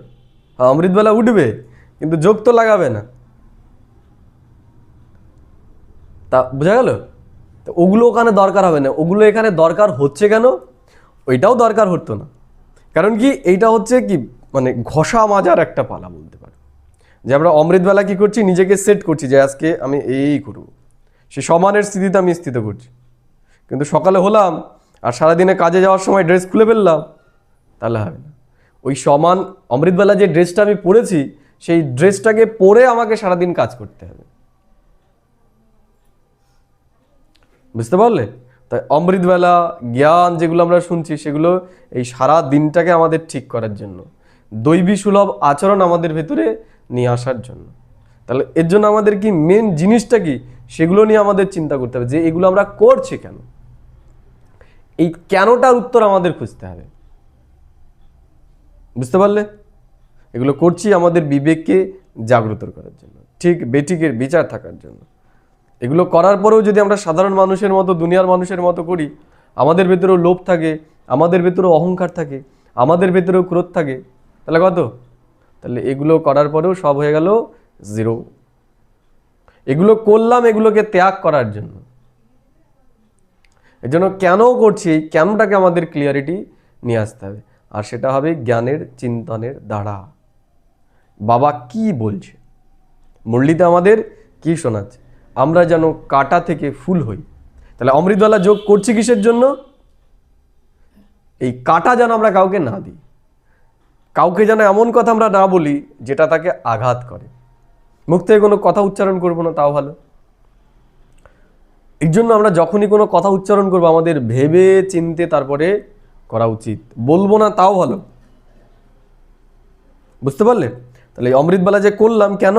[SPEAKER 1] হ্যাঁ, অমৃতবেলা উঠবে কিন্তু যোগ তো লাগাবে না। তা বোঝা গেল? তো ওগুলো ওখানে দরকার হবে না। ওগুলো এখানে দরকার হচ্ছে কেন? ওইটাও দরকার হতো না। কারণ কি, এইটা হচ্ছে কি মানে ঘষা মাজার একটা পালা বলতে পারো। যে আমরা অমৃতবেলা কি করছি, নিজেকে সেট করছি যে আজকে আমি এই করব, সে সমানের স্থিতিতে আমি স্থিত করছি। কিন্তু সকালে হলাম আর সারাদিনে কাজে যাওয়ার সময় ড্রেস খুলে ফেললাম, তাহলে হবে না। ওই সমান অমৃতবেলা যে ড্রেসটা আমি পরেছি সেই ড্রেসটাকে পরে আমাকে সারাদিন কাজ করতে হবে। বুঝতে পারলে? তাই অমৃতবেলা জ্ঞান যেগুলো আমরা শুনছি সেগুলো এই সারা দিনটাকে আমাদের ঠিক করার জন্য, দৈবী সুলভ আচরণ আমাদের ভেতরে নিয়ে আসার জন্য। তাহলে এর জন্য আমাদের কি মেন জিনিসটা কি, সেগুলো নিয়ে আমাদের চিন্তা করতে হবে যে এগুলো আমরা করছি কেন। এই কেনটার উত্তর আমাদের খুঁজতে হবে। বুঝতে পারলে? এগুলো করছি আমাদের বিবেককে জাগ্রত করার জন্য, ঠিক বেঠিকের বিচার থাকার জন্য। এগুলো করার পরেও যদি আমরা সাধারণ মানুষের মতো, দুনিয়ার মানুষের মতো করি, আমাদের ভেতরেও লোভ থাকে, আমাদের ভেতরেও অহংকার থাকে, আমাদের ভেতরেও ক্রোধ থাকে, তাহলে কত? তাহলে এগুলো করার পরেও সব হয়ে গেল জিরো। এগুলো করলাম এগুলোকে ত্যাগ করার জন্য। এর জন্য কেন করছি, এই কেনটাকে আমাদের ক্লিয়ারিটি নিয়ে আসতে হবে। আর সেটা হবে জ্ঞানের চিন্তনের দ্বারা। বাবা কি বলছে, মুরলিতে আমাদের কি শোনাচ্ছে, আমরা যেন কাঁটা থেকে ফুল হই। তাহলে অমৃতবেলা যোগ করছি কিসের জন্য? এই কাঁটা যেন আমরা কাউকে না দিই, কাউকে যেন এমন কথা আমরা না বলি যেটা তাকে আঘাত করে। মুখ থেকে কোনো কথা উচ্চারণ করবো না, তাও ভালো। এই জন্য আমরা যখনই কোনো কথা উচ্চারণ করবো আমাদের ভেবে চিনতে তারপরে করা উচিত। বলবো না, তাও ভালো। বুঝতে পারলে? তাহলে এই অমৃতবেলা যে করলাম কেন,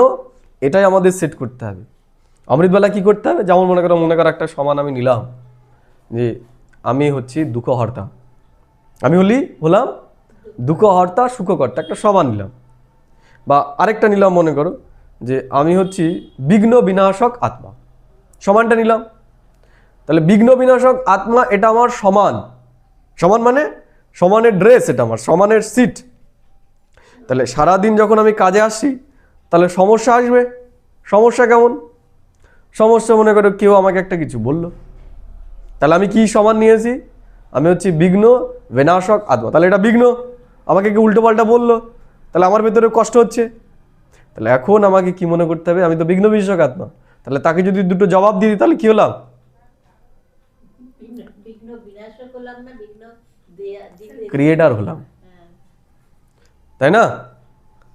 [SPEAKER 1] এটাই আমাদের সেট করতে হবে। অমৃতবেলা কি করতে হবে? যেমন মনে করো একটা সমান আমি নিলাম যে আমি হচ্ছি দুঃখহর্তা, আমি হলাম দুঃখহর্তা সুখকর্তা, একটা সমান নিলাম। বা আরেকটা নিলাম, মনে করো যে আমি হচ্ছি বিঘ্ন বিনাশক আত্মা, সমানটা নিলাম। তাহলে বিঘ্ন বিনাশক আত্মা এটা আমার সমান, সমান মানে সমানের ড্রেস, এটা আমার সমানের সিট। তাহলে সারাদিন যখন আমি কাজে আসছি তাহলে সমস্যা আসবে। সমস্যা কেমন? সমস্যা মনে করো কেউ আমাকে একটা কিছু বললো, তাহলে আমি কি সমান নিয়েছি? আমি হচ্ছি বিঘ্ন বিনাশক আত্মা। তাহলে এটা বিঘ্ন, আমাকে কেউ উল্টো পাল্টা বললো, তাহলে আমার ভেতরে কষ্ট হচ্ছে। তাহলে এখন আমাকে কি মনে করতে হবে? আমি তো বিঘ্ন বিনাশক আত্মা। তাহলে তাকে যদি দুটো জবাব দিয়ে দিই তাহলে কি হলাম? ক্রিয়েটার হলাম, তাই না?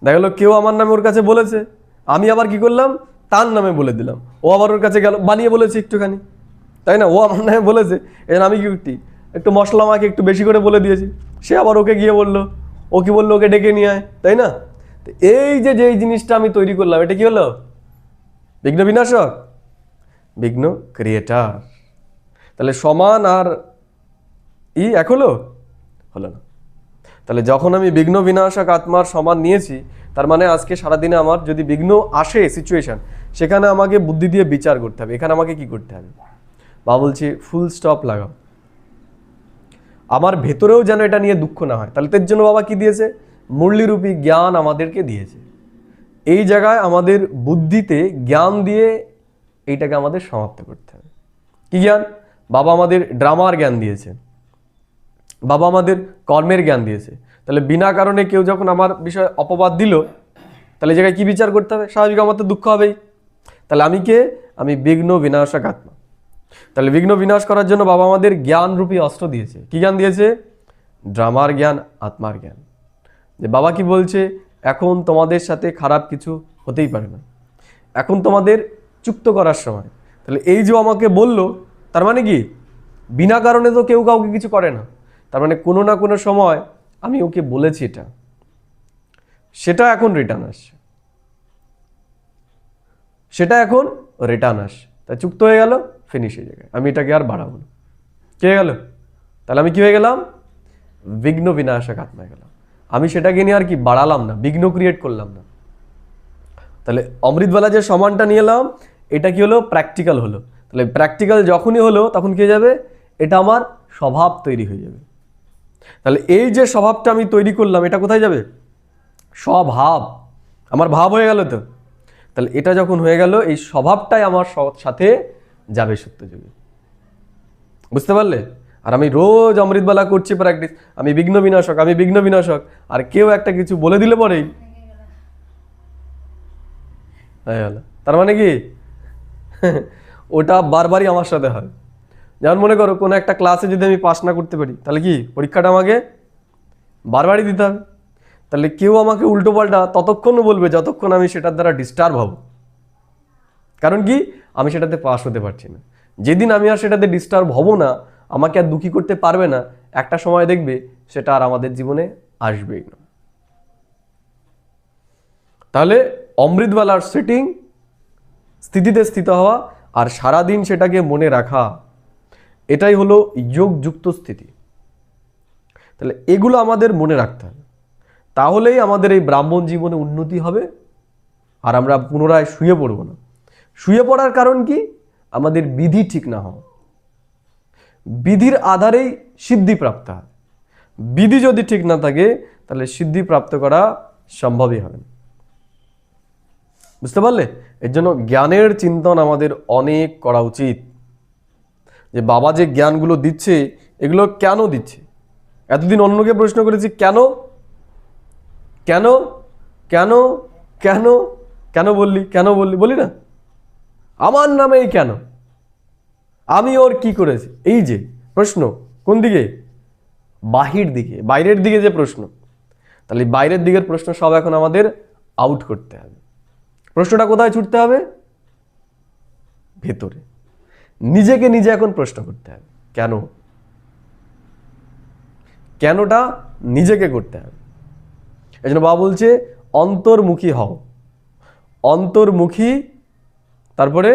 [SPEAKER 1] দেখা গেলো কেউ আমার নামে ওর কাছে বলেছে, আমি আবার কি করলাম? তার নামে বলে দিলাম। ও আবার ওর কাছে গেল, বানিয়ে বলেছে একটুখানি, তাই না? ও আমার নামে বলেছে, এই আমি কি একটু মশলা আমাকে একটু বেশি করে বলে দিয়েছি, সে আবার ওকে গিয়ে বললো, ও কি বললো? ওকে ডেকে নিয়ে আয়, তাই না? এই যে যেই জিনিসটা আমি তৈরি করলাম, এটা কি হলো? বিঘ্ন বিনাশক, বিঘ্ন ক্রিয়েটার। তাহলে সমান আর এক হলো না। তাহলে যখন আমি বিঘ্ন বিনাশক আত্মার সমান নিয়েছি, তার মানে আজকে সারাদিনে আমার যদি বিঘ্ন আসে সিচুয়েশন, সেখানে আমাকে বুদ্ধি দিয়ে বিচার করতে হবে। এখানে আমাকে কি করতে হবে? বা বলছি ফুল স্টপ লাগাও, আমার ভেতরেও যেন এটা নিয়ে দুঃখ না হয়। তাহলে তার জন্য বাবা কি দিয়েছে? মুরলিরূপী জ্ঞান আমাদেরকে দিয়েছে। এই জায়গায় আমাদের বুদ্ধিতে জ্ঞান দিয়ে এইটাকে আমাদের সমাপ্ত করতে হবে। কি জ্ঞান? বাবা আমাদের ড্রামার জ্ঞান দিয়েছে, বাবা আমাদের কর্মের জ্ঞান দিয়েছে। তাহলে বিনা কারণে কেউ যখন আমার বিষয়ে অপবাদ দিল, তাহলে জায়গায় কি বিচার করতে হবে? স্বাভাবিক আমার তো দুঃখ হবেই। তাহলে আমি কে? আমি বিঘ্ন বিনাশক আত্মা। তাহলে বিঘ্ন বিনাশ করার জন্য বাবা আমাদের জ্ঞান রূপী অস্ত্র দিয়েছে। কি জ্ঞান দিয়েছে? ড্রামার জ্ঞান, আত্মার জ্ঞান। যে বাবা কি বলছে, এখন তোমাদের সাথে খারাপ কিছু হতেই পারে না, এখন তোমাদের চুক্ত করার সময়। তাহলে এই যে আমাকে বলল, তার মানে কি বিনা কারণে তো কেউ কাউকে কিছু করে না, তার মানে কোনো না কোনো সময় আমি ওকে বলেছি এটা, সেটা এখন রিটার্ন আসছে, সেটা এখন রিটার্ন আসছে। তা চুক্ত হয়ে গেল, ফিনিশ হয়ে যাবে, আমি এটাকে আর বাড়াবো না। কি হয়ে গেল? তাহলে আমি কি হয়ে গেলাম? বিঘ্ন বিনাশক আত্মা হয়ে গেলাম। আমি সেটাকে নিয়ে আর কি বাড়ালাম না, বিঘ্ন ক্রিয়েট করলাম না। তাহলে অমৃতবেলা যে সমানটা নিয়ে এলাম, এটা কি হলো? প্র্যাকটিক্যাল হলো। তাহলে প্র্যাকটিক্যাল যখনই হলো তখন কি হয়ে যাবে? এটা আমার স্বভাব তৈরি হয়ে যাবে। তাহলে এই যে স্বভাবটা আমি তৈরি করলাম, এটা কোথায় যাবে? স্বভাব, আমার ভাব হয়ে গেল তো। তাহলে এটা যখন হয়ে গেল, এই স্বভাবটাই আমার সাথে যাবে সত্যযুগে। বুঝতে পারলে? আর আমি রোজ অমৃতবেলা করছি প্র্যাকটিস, আমি বিঘ্ন বিনাশক, আমি বিঘ্ন বিনাশক, আর কেউ একটা কিছু বলে দিলে পরেই হয়ে গেল। তার মানে কি ওটা বারবারই আমার সাথে হয়। যেমন মনে করো কোনো একটা ক্লাসে যদি আমি পাস না করতে পারি, তাহলে কি পরীক্ষাটা আমাকে বারবারই দিতে হবে। তাহলে কেউ আমাকে উল্টো পাল্টা ততক্ষণ বলবে যতক্ষণ আমি সেটার দ্বারা ডিস্টার্ব হব। কারণ কি? আমি সেটাতে পাস হতে পারছি না। যেদিন আমি আর সেটাতে ডিস্টার্ব হব না, আমাকে আর দুঃখী করতে পারবে না, একটা সময় দেখবে সেটা আর আমাদের জীবনে আসবেই না। তাহলে অমৃতবেলার সেটিং, স্থিতিতে স্থিত হওয়া আর সারাদিন সেটাকে মনে রাখা, এটাই হলো যোগযুক্ত স্থিতি। তাহলে এগুলো আমাদের মনে রাখতে হবে, তাহলেই আমাদের এই ব্রাহ্মণ জীবনে উন্নতি হবে। আর আমরা পুনরায় শুয়ে পড়ব না। শুয়ে পড়ার কারণ কি? আমাদের বিধি ঠিক না হওয়া। বিধির আধারেই সিদ্ধি প্রাপ্ত হয়। বিধি যদি ঠিক না থাকে, তাহলে সিদ্ধি প্রাপ্ত করা সম্ভবই হবে না। বুঝতে পারলে? এর জন্য জ্ঞানের চিন্তন আমাদের অনেক করা উচিত। যে বাবা যে জ্ঞানগুলো দিচ্ছে, এগুলো কেন দিচ্ছে? এতদিন অন্যকে প্রশ্ন করেছি, কেন কেন কেন কেন কেন বললি, কেন বললি, বলি না? আমার নামেই কেন, আমি ওর কি করেছি? এই যে প্রশ্ন, কোন দিকে? বাহির দিকে, বাইরের দিকে যে প্রশ্ন। তাহলে বাইরের দিকের প্রশ্ন সব এখন আমাদের আউট করতে হবে। প্রশ্নটা কোথায় ছুটতে হবে? ভেতরে, নিজেকে নিজে এখন প্রশ্ন করতে হবে। কেন? কেনটা নিজেকে করতে হবে। এই জন্য বাবা বলছে অন্তর্মুখী হও। অন্তর্মুখী, তারপরে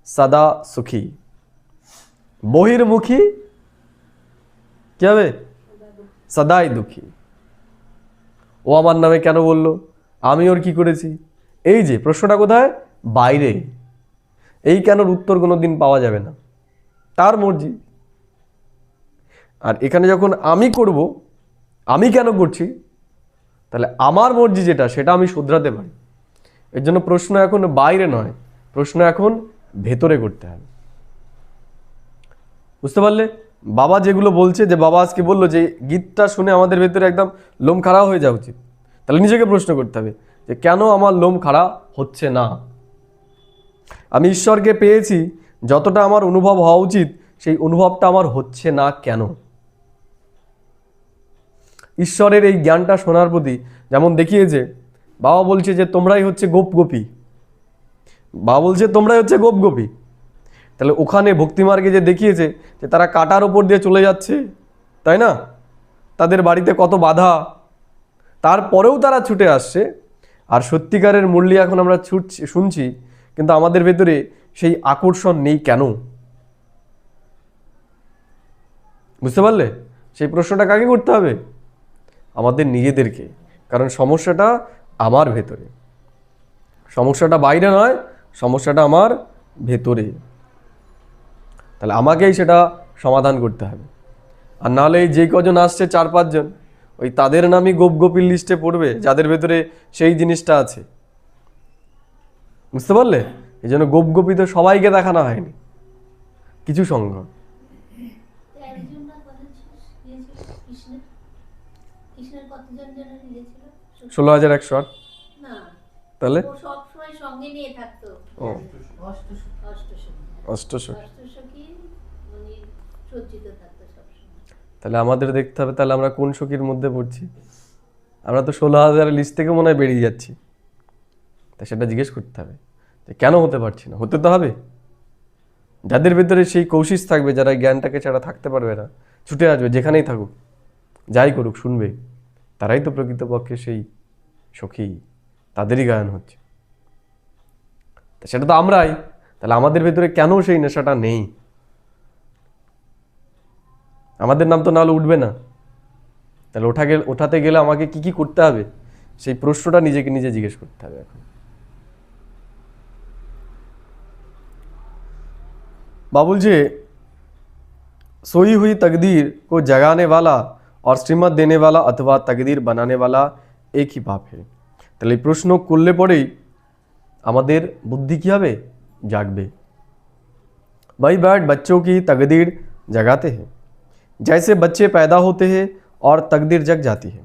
[SPEAKER 1] সদা সুখী। বহির্মুখী কি হবে? সদাই দুঃখী। ও আমার নামে কেন বললো, আমি ওর কি করেছি? এই যে প্রশ্নটা কোথায়? বাইরে। এই কেনর উত্তর কোনোদিন পাওয়া যাবে না, তার মর্জি। আর এখানে যখন আমি করব, আমি কেন করছি, তাহলে আমার মর্জি যেটা, সেটা আমি শুধরাতে পারি। এর জন্য প্রশ্ন এখন বাইরে নয়, প্রশ্ন এখন ভেতরে করতে হবে। বুঝতে পারলে? বাবা যেগুলো বলছে, যে বাবা আজকে বললো, যে গীতটা শুনে আমাদের ভেতরে একদম লোম খাড়া হয়ে যাওয়া উচিত। তাহলে নিজেকে প্রশ্ন করতে হবে যে কেন আমার লোম খাড়া হচ্ছে না? আমি ঈশ্বরকে পেয়েছি, যতটা আমার অনুভব হওয়া উচিত সেই অনুভবটা আমার হচ্ছে না কেন? ঈশ্বরের এই জ্ঞানটা শোনার প্রতি যেমন দেখিয়েছে, বাবা বলছে যে তোমরাই হচ্ছে গোপ গোপী। বাবা বলছে তোমরাই হচ্ছে গোপ গোপী। তাহলে ওখানে ভক্তিমার্গে যে দেখিয়েছে যে তারা কাটার ওপর দিয়ে চলে যাচ্ছে, তাই না? তাদের বাড়িতে কত বাধা, তারপরেও তারা ছুটে আসছে। আর সত্যিকারের মুরলি এখন আমরা শুনছি, কিন্তু আমাদের ভেতরে সেই আকর্ষণ নেই কেন? বুঝতে পারলে? সেই প্রশ্নটা কাকে করতে হবে? আমাদের নিজেদেরকে। কারণ সমস্যাটা আমার ভেতরে, সমস্যাটা বাইরে নয়, সমস্যাটা আমার ভেতরে। তাহলে আমাকেই সেটা সমাধান করতে হবে। আর নাহলে এই যে কজন আসছে 4-5 জন, ওই তাদের নামই গোপ গোপীর লিস্টে পড়বে, যাদের ভেতরে সেই জিনিসটা আছে। বুঝতে পারলে? এই জন্য গোপ গোপী তো সবাইকে দেখানো হয়নি, কিছু সংঘ। 16,108। তাহলে অষ্টসখী।
[SPEAKER 2] অষ্টসখী মানে সজ্জিত থাকতো সবসময়।
[SPEAKER 1] তাহলে আমাদের দেখতে হবে তাহলে আমরা কোন সখীর মধ্যে পড়ছি। আমরা তো 16,000 লিস্ট থেকে মনে হয় বেরিয়ে যাচ্ছি। তা সেটা জিজ্ঞেস করতে হবে যে কেন হতে পারছি না, হতে তো হবে। যাদের ভেতরে সেই কৌশিস থাকবে, যারা জ্ঞানটাকে ছাড়া থাকতে পারবে না, ছুটে আসবে যেখানেই থাকুক, যাই করুক শুনবে, তারাই তো প্রকৃতপক্ষে সেই সখী, তাদেরই গায়ন হচ্ছে। তা সেটা তো আমরাই। তাহলে আমাদের ভেতরে কেন সেই নেশাটা নেই? আমাদের নাম তো নাহলে উঠবে না। তাহলে ওঠাতে গেলে আমাকে কি কি করতে হবে, সেই প্রশ্নটা নিজেকে নিজে জিজ্ঞেস করতে হবে এখন। बाबुल जी, सोई हुई तकदीर को जगाने वाला और श्रीमत देने वाला अथवा तकदीर बनाने वाला एक ही बाप है। তাহলে এই প্রশ্ন করলে পরেই আমাদের বুদ্ধি কি হবে? জাগবে। वही बैठ बच्चों की तकदीर जगाते हैं, जैसे बच्चे पैदा होते हैं और तकदीर जग जाती है।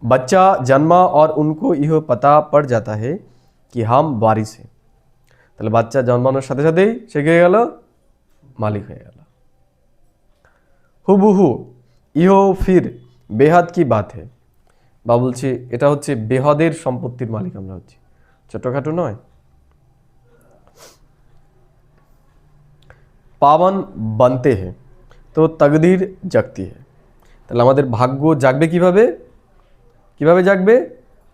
[SPEAKER 1] बच्चा जन्मा और उनको यह पता पड़ जाता है कि हम वारिस हैं। তাহলে বাচ্চা জন্মানোর সাথে সাথেই সে কে গেল? মালিক হয়ে গেল। হুবহু ইহো ফির বেহাদ কি বাত হে। বা বলছি এটা হচ্ছে বেহদের সম্পত্তির মালিক আমরা হচ্ছি, ছোটখাটো নয়। পাবন বানতে হে তো তকদির জাগতি হে। তাহলে আমাদের ভাগ্য জাগবে কিভাবে? কিভাবে জাগবে?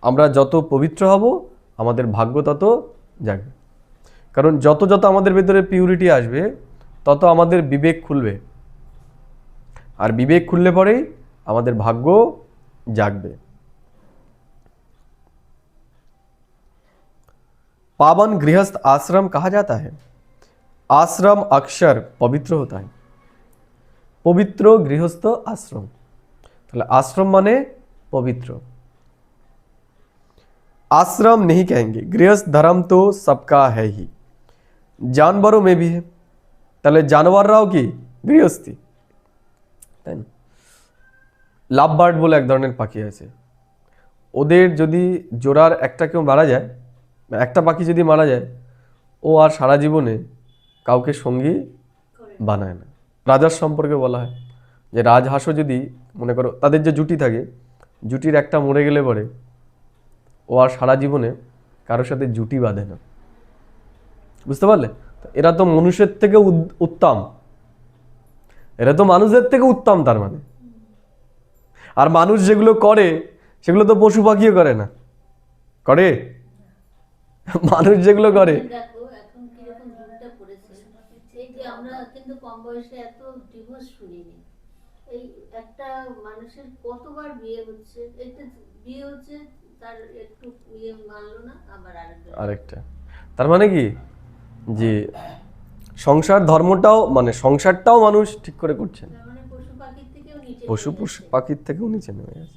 [SPEAKER 1] আমরা যত পবিত্র হব আমাদের ভাগ্য তত জাগবে। কারণ যত যত আমাদের ভেতরে পিউরিটি আসবে তত আমাদের বিবেক খুলবে, আর বিবেক খুললে পরেই আমাদের ভাগ্য জাগবে। पावन गृहस्थ आश्रम कहा जाता है। आश्रम अक्षर पवित्र होता है। पवित्र गृहस्थ आश्रम, তাহলে आश्रम माने पवित्र। आश्रम नहीं कहेंगे, गृहस्थ धर्म तो सबका है ही, जानवरों में भी है। তাহলে জানোয়াররাও কি গৃহস্থী, তাই না? লাভ বার্ড বলে এক ধরনের পাখি আছে, ওদের যদি জোড়ার একটা কেউ মারা যায়, একটা পাখি যদি মারা যায়, ও আর সারা জীবনে কাউকে সঙ্গী বানায় না। রাজার সম্পর্কে বলা হয় যে রাজহাঁসও যদি মনে করো তাদের যে জুটি থাকে, জুটির একটা মরে গেলে পরে ও আর সারা জীবনে কারোর সাথে জুটি বাঁধে না। বুঝতে পারলে? এরা তো মানুষের থেকে উত্তম, এরা তো মানুষের থেকে উত্তম তার মানে। আর মানুষ যেগুলো করে সেগুলো তো পশু পাখিও করে না, করে? মানুষ যেগুলো করে,
[SPEAKER 2] দেখো এখন কিরকম যুগটা পড়েছে, এই যে আমরা কিন্তু কম বয়সে এত ডিভোর্স শুনিনি। এই একটা মানুষের কতবার বিয়ে হচ্ছে, একটা বিয়ে হচ্ছে তার একটু বিয়ে মানলো না, আবার
[SPEAKER 1] আরেকটা। তার মানে কি যে সংসার ধর্মটাও মানে সংসারটাও মানুষ ঠিক করে করছে না,
[SPEAKER 2] মানে পশু পাখির থেকেও নিচে,
[SPEAKER 1] পশু পাখির থেকেও নিচে নেমে গেছে।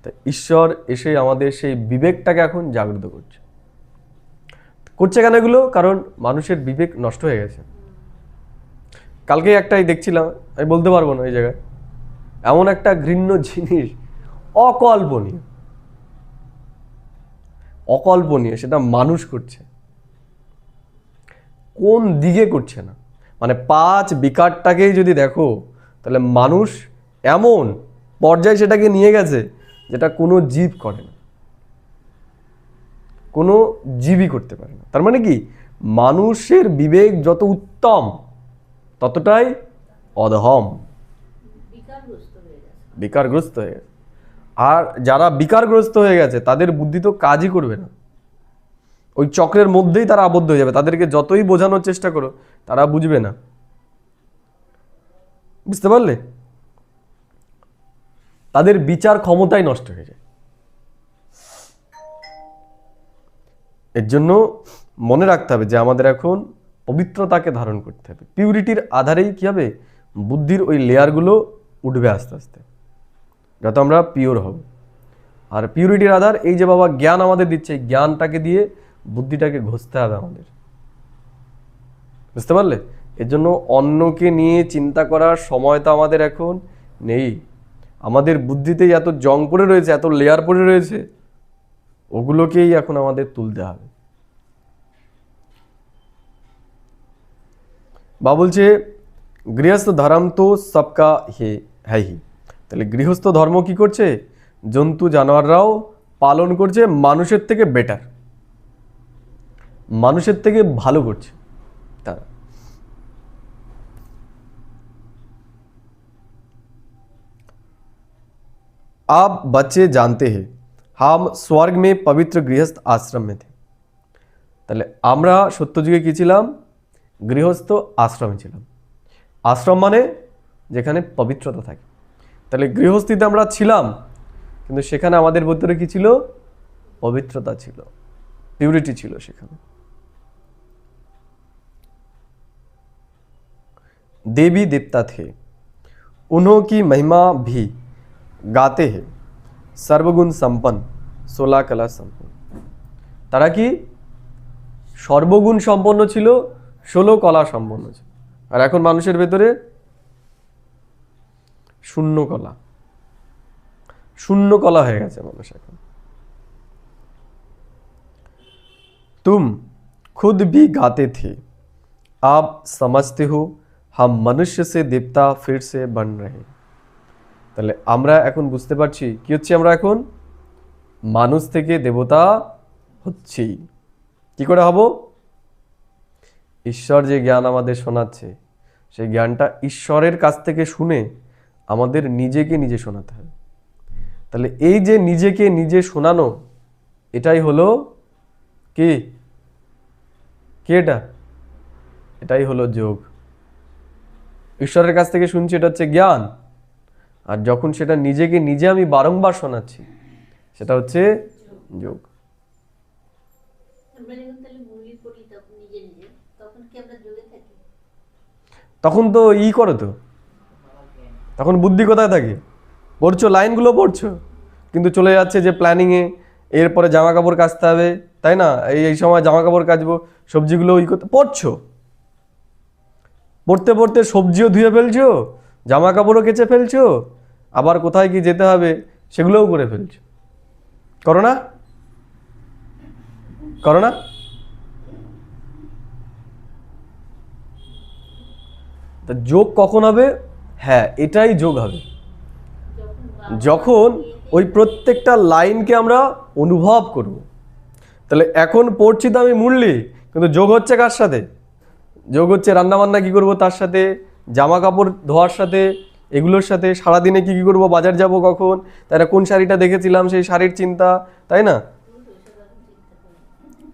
[SPEAKER 1] তাই ঈশ্বর এসে আমাদের সেই বিবেকটাকে এখন জাগ্রত করছে। করছে কেন এগুলো? কারণ মানুষের বিবেক নষ্ট হয়ে গেছে। কালকে একটাই দেখছিলাম, আমি বলতে পারবো না এই জায়গায়, এমন একটা ঘৃণ্য জিনিস, অকল্পনীয়, অকল্পনীয়, সেটা মানুষ করছে। কোন দিকে করছে না, মানে 5 বিকারটাকেই যদি দেখো তাহলে মানুষ এমন পর্যায়ে সেটাকে নিয়ে গেছে যেটা কোনো জীব করে না, কোনো জীবই করতে পারে না। তার মানে কি মানুষের বিবেক যত উত্তম ততটাই অধম, বিকারগ্রস্ত হয়ে গেছে। আর যারা বিকারগ্রস্ত হয়ে গেছে তাদের বুদ্ধি তো কাজই করবে না, ওই চক্রের মধ্যেই তারা আবদ্ধ হয়ে যাবে। তাদেরকে যতই বোঝানোর চেষ্টা করো তারা বুঝবে না। বুঝতে পারলে? তাদের বিচার ক্ষমতাই নষ্ট হয়ে যায়। এর জন্য মনে রাখতে হবে যে আমাদের এখন পবিত্রতাকে ধারণ করতে হবে। পিউরিটির আধারেই কি হবে? বুদ্ধির ওই লেয়ারগুলো উঠবে আস্তে আস্তে, যত আমরা পিওর হব। আর পিউরিটির আধার এই যে বাবা জ্ঞান আমাদের দিচ্ছে, এই জ্ঞানটাকে দিয়ে বুদ্ধিটাকে ঘষতে হবে আমাদের। বুঝতে পারলে? এর জন্য অন্যকে নিয়ে চিন্তা করার সময় তো আমাদের এখন নেই। আমাদের বুদ্ধিতেই এত জং পড়ে রয়েছে, এত লেয়ার পড়ে রয়েছে, ওগুলোকেই এখন আমাদের তুলতে হবে। বা বলছে গৃহস্থ ধর্ম তো সবকা হ্যাঁ হি, তাহলে গৃহস্থ ধর্ম কি করছে, জন্তু জানোয়াররাও পালন করছে, মানুষের থেকে বেটার, মানুষের থেকে ভালো করছে তারা। आप बच्चे जानते हैं हम स्वर्ग में पवित्र गृहस्थ आश्रम में थे। তাহলে আমরা সত্যযুগে কি ছিলাম, গৃহস্থ আশ্রমে ছিলাম। আশ্রম মানে যেখানে পবিত্রতা থাকে। তাহলে গৃহস্থিতে আমরা ছিলাম, কিন্তু সেখানে আমাদের ভিতরে কি ছিল, পবিত্রতা ছিল, পিউরিটি ছিল সেখানে। देवी देवता थे, उन्हों की महिमा भी गाते हैं, सर्वगुण संपन्न 16 कला संपन्न। তারা কি সর্বগুণ সম্পন্ন ছিল, 16 কলা সম্পন্ন ছিল। আর এখন মানুষের ভেতরে শূন্য কলা, শূন্য কলা হয়ে গেছে মানুষ এখন। तुम खुद भी गाते थे, आप समझते हो हम मनुष्य से देवता फिर से बन रहे। তাহলে আমরা এখন বুঝতে পারছি কি হচ্ছে, আমরা এখন মানুষ থেকে দেবতা হচ্ছি। কি করে হব, ঈশ্বর যে জ্ঞান আমাদের শোনাচ্ছে সেই জ্ঞানটা ঈশ্বরের কাছ থেকে শুনে আমাদের নিজেকে নিজে শোনাতে হবে। তাহলে এই যে নিজেকে নিজে শোনানো, এটাই হলো কি, এটা এটাই হলো যোগ। ঈশ্বরের কাছ থেকে শুনছি, এটা হচ্ছে জ্ঞান। আর যখন সেটা নিজেকে নিজে আমি বারংবার শোনাচ্ছি, সেটা হচ্ছে যোগ।
[SPEAKER 2] আমরা যখন তাহলে মুড়ি পড়ি তখন নিজে নিজে, তখন কি আমরা যোগে থাকি?
[SPEAKER 1] তখন তো করো তো, তখন বুদ্ধি কোথায় থাকে, পড়ছো লাইনগুলো পড়ছো, কিন্তু চলে যাচ্ছে যে প্ল্যানিংয়ে, এরপরে জামা কাপড় কাচতে হবে, তাই না, এই সময় জামা কাপড় কাচবো, সবজিগুলো করতে পড়ছো, পড়তে পড়তে সবজিও ধুয়ে ফেলছো, জামা কাপড়ও কেচে ফেলছো, আবার কোথায় কি যেতে হবে সেগুলোও করে ফেলছো। করো না, করো না? তা যোগ কখন হবে? হ্যাঁ, এটাই যোগ হবে যখন ওই প্রত্যেকটা লাইনকে আমরা অনুভব করব। তাহলে এখন পড়ছি তো আমি মুরলি, কিন্তু যোগ হচ্ছে কার সাথে? যোগ হচ্ছে রান্নাবান্না কি করব তার সাথে, জামা কাপড় ধোয়ার সাথে, এগুলোর সাথে, সারাদিনে কি করব, বাজার যাব কখন, তারা কোন শাড়িটা দেখেছিলাম সেই শাড়ির চিন্তা, তাই না?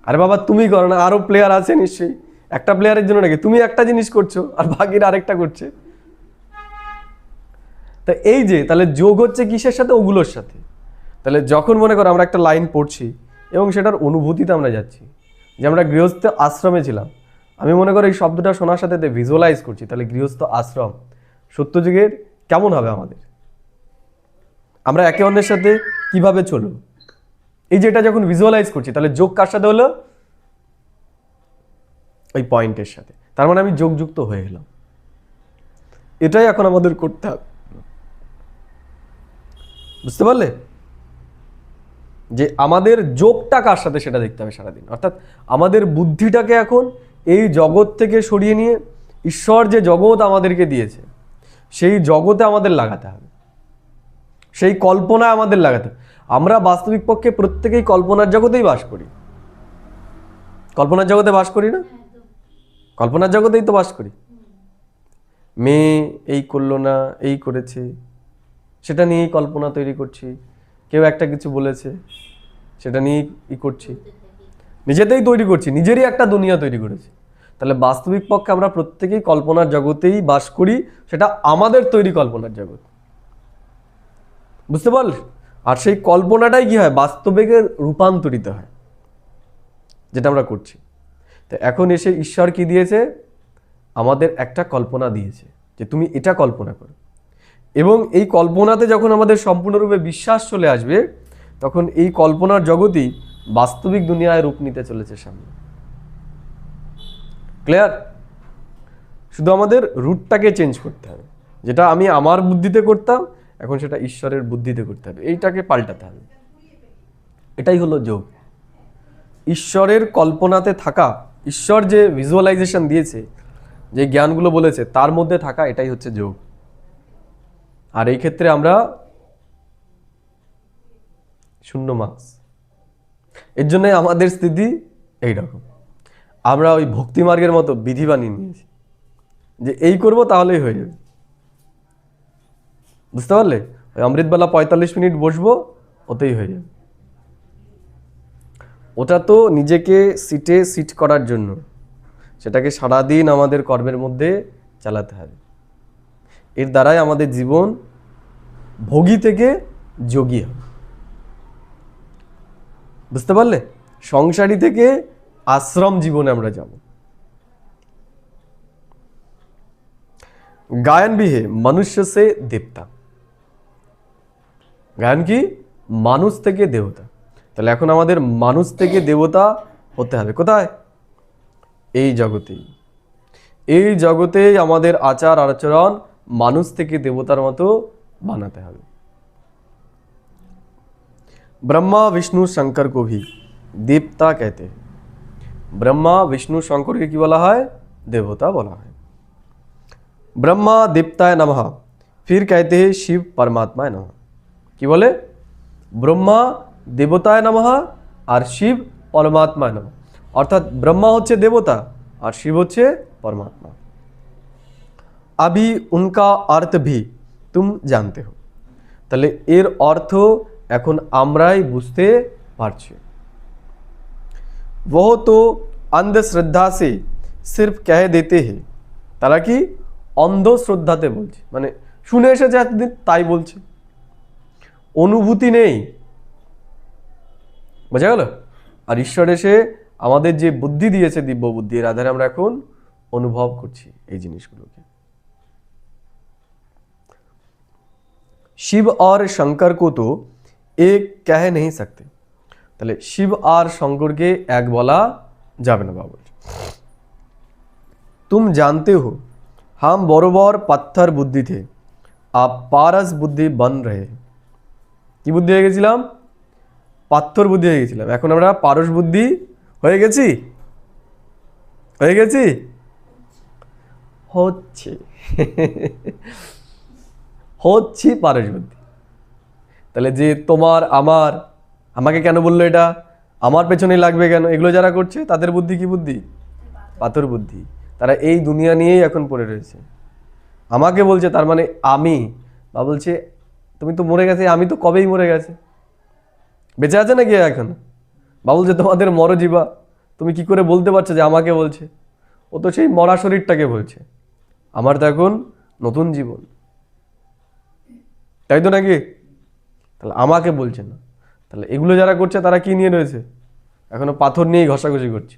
[SPEAKER 1] আরে বাবা তুমি করো না, আরো প্লেয়ার আছে নিশ্চয়ই, একটা প্লেয়ারের জন্য নাকি তুমি একটা জিনিস করছো আর বাকিরা আরেকটা করছে। তা এই যে তাহলে যোগ হচ্ছে কিসের সাথে? ওগুলোর সাথে। তাহলে যখন মনে করো আমরা একটা লাইন পড়ছি এবং সেটার অনুভূতিতে আমরা যাচ্ছি, যে আমরা গৃহস্থ আশ্রমে ছিলাম, আমি মনে করো এই শব্দটা শোনার সাথে ভিজুয়ালাইজ করছি, তাহলে গৃহস্থ আশ্রম সত্যযুগের কেমন হবে আমাদের, আমরা একে অন্যের সাথে কিভাবে চলব, এই যে এটা যখন ভিজুয়ালাইজ করছি, তাহলে যোগ কার সাথে হলো? ওই পয়েন্টের সাথে। তার মানে আমি যোগযুক্ত হয়ে গেলাম। এটাই এখন আমাদের করতে হবে। বুঝতে পারলে যে আমাদের যোগটা কার সাথে সেটা দেখতে হবে সারাদিন। অর্থাৎ আমাদের বুদ্ধিটাকে এখন এই জগৎ থেকে সরিয়ে নিয়ে ঈশ্বর যে জগৎ আমাদেরকে দিয়েছে সেই জগতে আমাদের লাগাতে হবে, সেই কল্পনায় আমাদের লাগাতে হবে। আমরা বাস্তবিক পক্ষে প্রত্যেকেই কল্পনার জগতেই বাস করি। কল্পনার জগতে বাস করি না? কল্পনার জগতেই তো বাস করি। মেয়ে এই করলো না, এই করেছে, সেটা নিয়েই কল্পনা তৈরি করছি। কেউ একটা কিছু বলেছে, সেটা নিয়েই করছি, নিজেতেই তৈরি করছি, নিজেরই একটা দুনিয়া তৈরি করেছি। তাহলে বাস্তবিক পক্ষে আমরা প্রত্যেকেই কল্পনার জগতেই বাস করি, সেটা আমাদের তৈরি কল্পনার জগৎ। বুঝতে পারলে? আর সেই কল্পনাটাই কি হয়? বাস্তবে রূপান্তরিত হয়, যেটা আমরা করছি। তো এখন এসে ঈশ্বর কি দিয়েছে? আমাদের একটা কল্পনা দিয়েছে যে তুমি এটা কল্পনা করো, এবং এই কল্পনাতে যখন আমাদের সম্পূর্ণরূপে বিশ্বাস চলে আসবে, তখন এই কল্পনার জগতই বাস্তবিক দুনিয়ায় রূপ নিতে চলেছে সামনে। ক্লিয়ার? শুধু আমাদের রুটটাকে চেঞ্জ করতে হবে, যেটা আমি আমার বুদ্ধিতে করতাম এখন সেটা ঈশ্বরের বুদ্ধিতে করতে হবে, এইটাকে পাল্টাতে হবে। এটাই হলো যোগ। ঈশ্বরের কল্পনাতে থাকা, ঈশ্বর যে ভিজুয়ালাইজেশন দিয়েছে যে জ্ঞানগুলো বলেছে তার মধ্যে থাকা, এটাই হচ্ছে যোগ। আর এই ক্ষেত্রে আমরা 0 মার্কস। এর জন্য আমাদের স্থিতি এইরকম। আমরা ওই ভক্তি মার্গের মতো বিধি বানিয়ে নিয়েছি যে এই করব তাহলেই হয়ে যাবে। বুঝতে পারলে? ওই অমৃতবেলা 45 মিনিট বসবো, ওতেই হয়ে যাবে। ওটা তো নিজেকে সিট করার জন্য, সেটাকে সারাদিন আমাদের কর্মের মধ্যে চালাতে হবে। এর দ্বারাই আমাদের জীবন ভোগী থেকে যোগী হবে। বুঝতে পারলে? সংসারী থেকে আশ্রম জীবনে আমরা যাব। গায়ন भी है मनुष्य से देवता। গায়ন কি? মানুষ থেকে দেবতা। তাহলে এখন আমাদের মানুষ থেকে দেবতা হতে হবে। কোথায়? এই জগতেই। এই জগতেই আমাদের আচার আচরণ মানুষ থেকে দেবতার মতো বানাতে হবে। ब्रह्मा विष्णु शंकर को भी देवता कहते हैं। ब्रह्मा विष्णु शंकर के की बोला है? देवता बोला है। ब्रह्मा देवताय नमः, फिर कहते हैं शिव परमात्माय नमः। की बोले? ब्रह्मा देवताय नमः और शिव परमात्माय नमः। अर्थात ब्रह्मा होच्छे देवता और शिव होच्छे परमात्मा। अभी उनका अर्थ भी तुम जानते हो। তাহলে এর অর্থ এখন আমরাই বুঝতে পারছি। वो तो अंधश्रद्धा से सिर्फ कह देते हैं। তারা কি? অন্ধ শ্রদ্ধাতে বলছে, মানে শুনে এসেছে এতদিন তাই বলছে, অনুভূতি নেই। বোঝা গেল? আর ঈশ্বর এসে আমাদের যে বুদ্ধি দিয়েছে, দিব্য বুদ্ধি, এর আধারে আমরা এখন অনুভব করছি এই জিনিসগুলোকে। शिव और शंकर को तो एक कह नहीं सकते। তাহলে শিব আর শঙ্করকে এক বলা যাবে না বাবু। तुम जानते हो हम बरोबर पत्थर बुद्धि थे, अब पारस बुद्धि बन रहे। কি বুদ্ধি হয়ে গেছিলাম? পাথর বুদ্ধি হয়ে গেছিলাম, এখন আমরা পারস বুদ্ধি হয়ে গেছি। হয়ে গেছি? হচ্ছে হচ্ছি পারস বুদ্ধি। তাহলে যে তোমার আমার, আমাকে কেন বললো এটা, আমার পেছনে লাগবে কেন, এগুলো যারা করছে তাদের বুদ্ধি কি বুদ্ধি? পাথর বুদ্ধি। তারা এই দুনিয়া নিয়েই এখন পড়ে রয়েছে। আমাকে বলছে তার মানে আমি, বা বলছে তুমি তো মরে গেছে, আমি তো কবেই মরে গেছে, বেঁচে আছে নাকি এখন? বা বলছে তোমাদের মরজীবা, তুমি কি করে বলতে পারছো যে আমাকে বলছে? ও তো সেই মরা শরীরটাকে বলছে, আমার তো এখন নতুন জীবন, তাই তো নাকি? তাহলে আমাকে বলছে না। তাহলে এগুলো যারা করছে তারা কি নিয়ে রয়েছে? এখনো পাথর নিয়েই ঘষাঘষি করছে।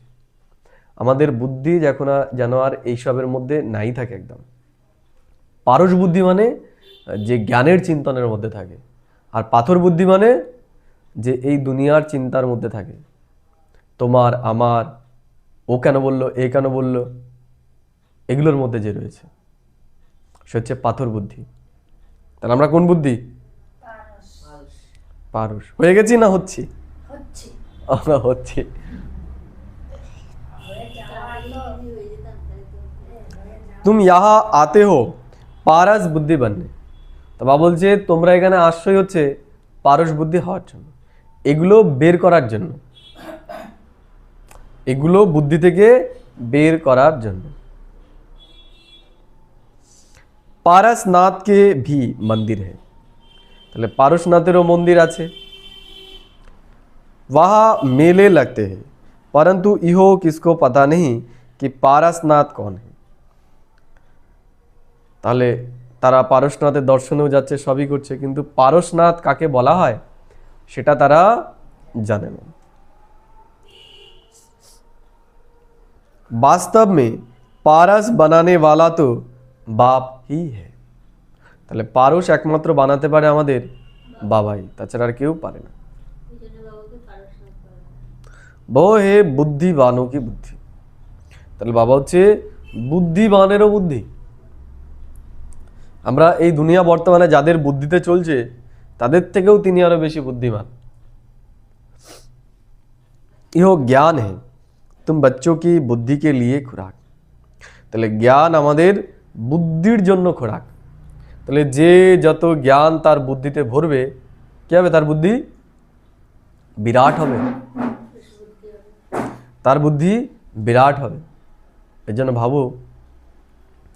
[SPEAKER 1] আমাদের বুদ্ধি যখন যেন আর এইসবের মধ্যে নাই থাকে একদম। পারস বুদ্ধি মানে যে জ্ঞানের চিন্তনের মধ্যে থাকে, আর পাথর বুদ্ধি মানে যে এই দুনিয়ার চিন্তার মধ্যে থাকে। তোমার আমার, ও কেন বললো, এ কেন বললো, এগুলোর মধ্যে যে রয়েছে সে হচ্ছে পাথর বুদ্ধি। তাহলে আমরা কোন বুদ্ধি? পারস হয়ে গেছি না হচ্ছি? হচ্ছি। तुम यहाँ आते हो পারস বুদ্ধি बनने। তো বাবা বলছে তোমরা এখানে আশ্রয় হচ্ছে পারস বুদ্ধি হওয়ার জন্য, এগুলো বের করার জন্য, এগুলো বুদ্ধি থেকে বের করার জন্য। পারসনাথ के भी मंदिर है। তাহলে পারসনাথেরও মন্দির আছে। वहाँ मेले लगते हैं, परंतु इहो किसको पता नहीं कि पारसनाथ कौन है। তাহলে তারা পারসনাথের দর্শনেও যাচ্ছে, সবই করছে, কিন্তু পারসনাথ কাকে বলা হয় সেটা তারা জানে না। वास्तव में पारस बनाने वाला तो बाप ही है। তাহলে পারস একমাত্র বানাতে পারে আমাদের বাবাই, তাছাড়া আর কেউ পারে না। वो है बुद्धिवानों की बुद्धि। তাহলে বাবা হচ্ছে বুদ্ধিমানেরও বুদ্ধি। আমরা এই দুনিয়া বর্তমানে যাদের বুদ্ধিতে চলছে তাদের থেকেও তিনি আরো বেশি বুদ্ধিমান। यह ज्ञान है तुम बच्चों की बुद्धि के लिए खुराक। তাহলে জ্ঞান আমাদের বুদ্ধির জন্য খোরাক। তাহলে যে যত জ্ঞান তার বুদ্ধিতে ভরবে কি হবে? তার বুদ্ধি বিরাট হবে, তার বুদ্ধি বিরাট হবে। এর জন্য ভাবো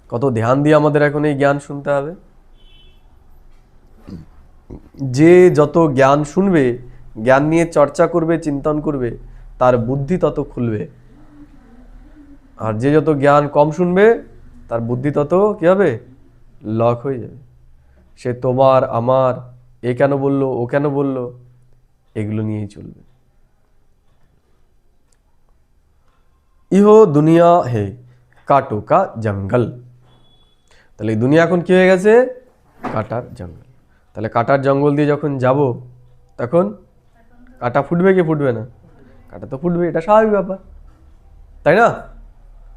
[SPEAKER 1] কত ধ্যান দিয়ে আমাদের এখন এই জ্ঞান শুনতে হবে। যে যত জ্ঞান শুনবে, জ্ঞান নিয়ে চর্চা করবে, চিন্তন করবে, তার বুদ্ধি তত খুলবে। আর যে যত জ্ঞান কম শুনবে, তার বুদ্ধি তত কি হবে? লক হয়ে যাবে। সে তোমার আমার এ কেন বললো, ও কেন বললো, এগুলো নিয়েই চলবে। ইহো দুনিয়া হে কাটো কা জঙ্গল। তাহলে এই দুনিয়া এখন কি হয়ে গেছে? কাটার জঙ্গল। তাহলে কাটার জঙ্গল দিয়ে যখন যাব, তখন কাটা ফুটবে কি ফুটবে না? কাটা তো ফুটবে, এটা স্বাভাবিক ব্যাপার, তাই না?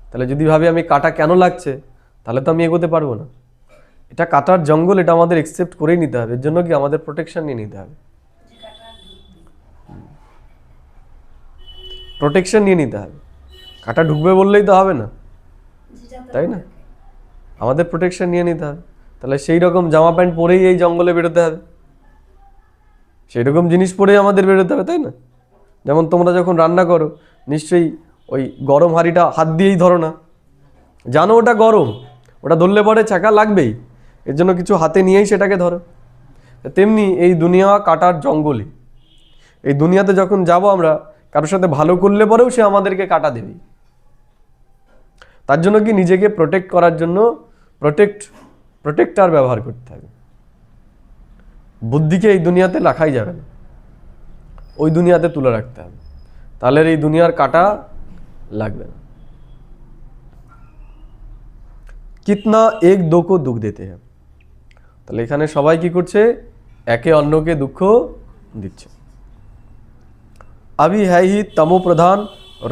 [SPEAKER 1] তাহলে যদি ভাবি আমি কাটা কেন লাগছে, তাহলে তো আমি এগোতে পারবো না। এটা কাটার জঙ্গল, এটা আমাদের একসেপ্ট করেই নিতে হবে। এর জন্য কি আমাদের প্রোটেকশন নিয়ে নিতে হবে, প্রোটেকশন নিয়ে নিতে হবে। কাটা ঢুকবে বললেই তো হবে না, তাই না? আমাদের প্রোটেকশন নিয়ে নিতে হবে। তাহলে সেই রকম জামা প্যান্ট পরেই এই জঙ্গলে বেরোতে হবে, সেই রকম জিনিস পরেই আমাদের বেরোতে হবে, তাই না? যেমন তোমরা যখন রান্না করো, নিশ্চয়ই ওই গরম হাঁড়িটা হাত দিয়েই ধরো না, জানো ওটা গরম, ওটা ধরলে পরে ছাকা লাগবেই, এর জন্য কিছু হাতে নিয়েই সেটাকে ধরো। তেমনি এই দুনিয়া কাটার জঙ্গলে, এই দুনিয়াতে যখন যাব আমরা, কারোর সাথে ভালো করলে পরেও সে আমাদেরকে কাটা দেবে। তার জন্য কি নিজেকে প্রোটেক্ট করার জন্য প্রোটেক্টার ব্যবহার করতে হবে। বুদ্ধিকে এই দুনিয়াতে রাখাই যাবে না, ওই দুনিয়াতে তুলে রাখতে হবে, তাহলে এই দুনিয়ার কাটা লাগবে না। কিতনা এক দো কো দুঃখ দিতে হ্যাঁ। তাহলে এখানে সবাই কি করছে? একে অন্যকে দুঃখ দিচ্ছে। अभी है ही तमो प्रधान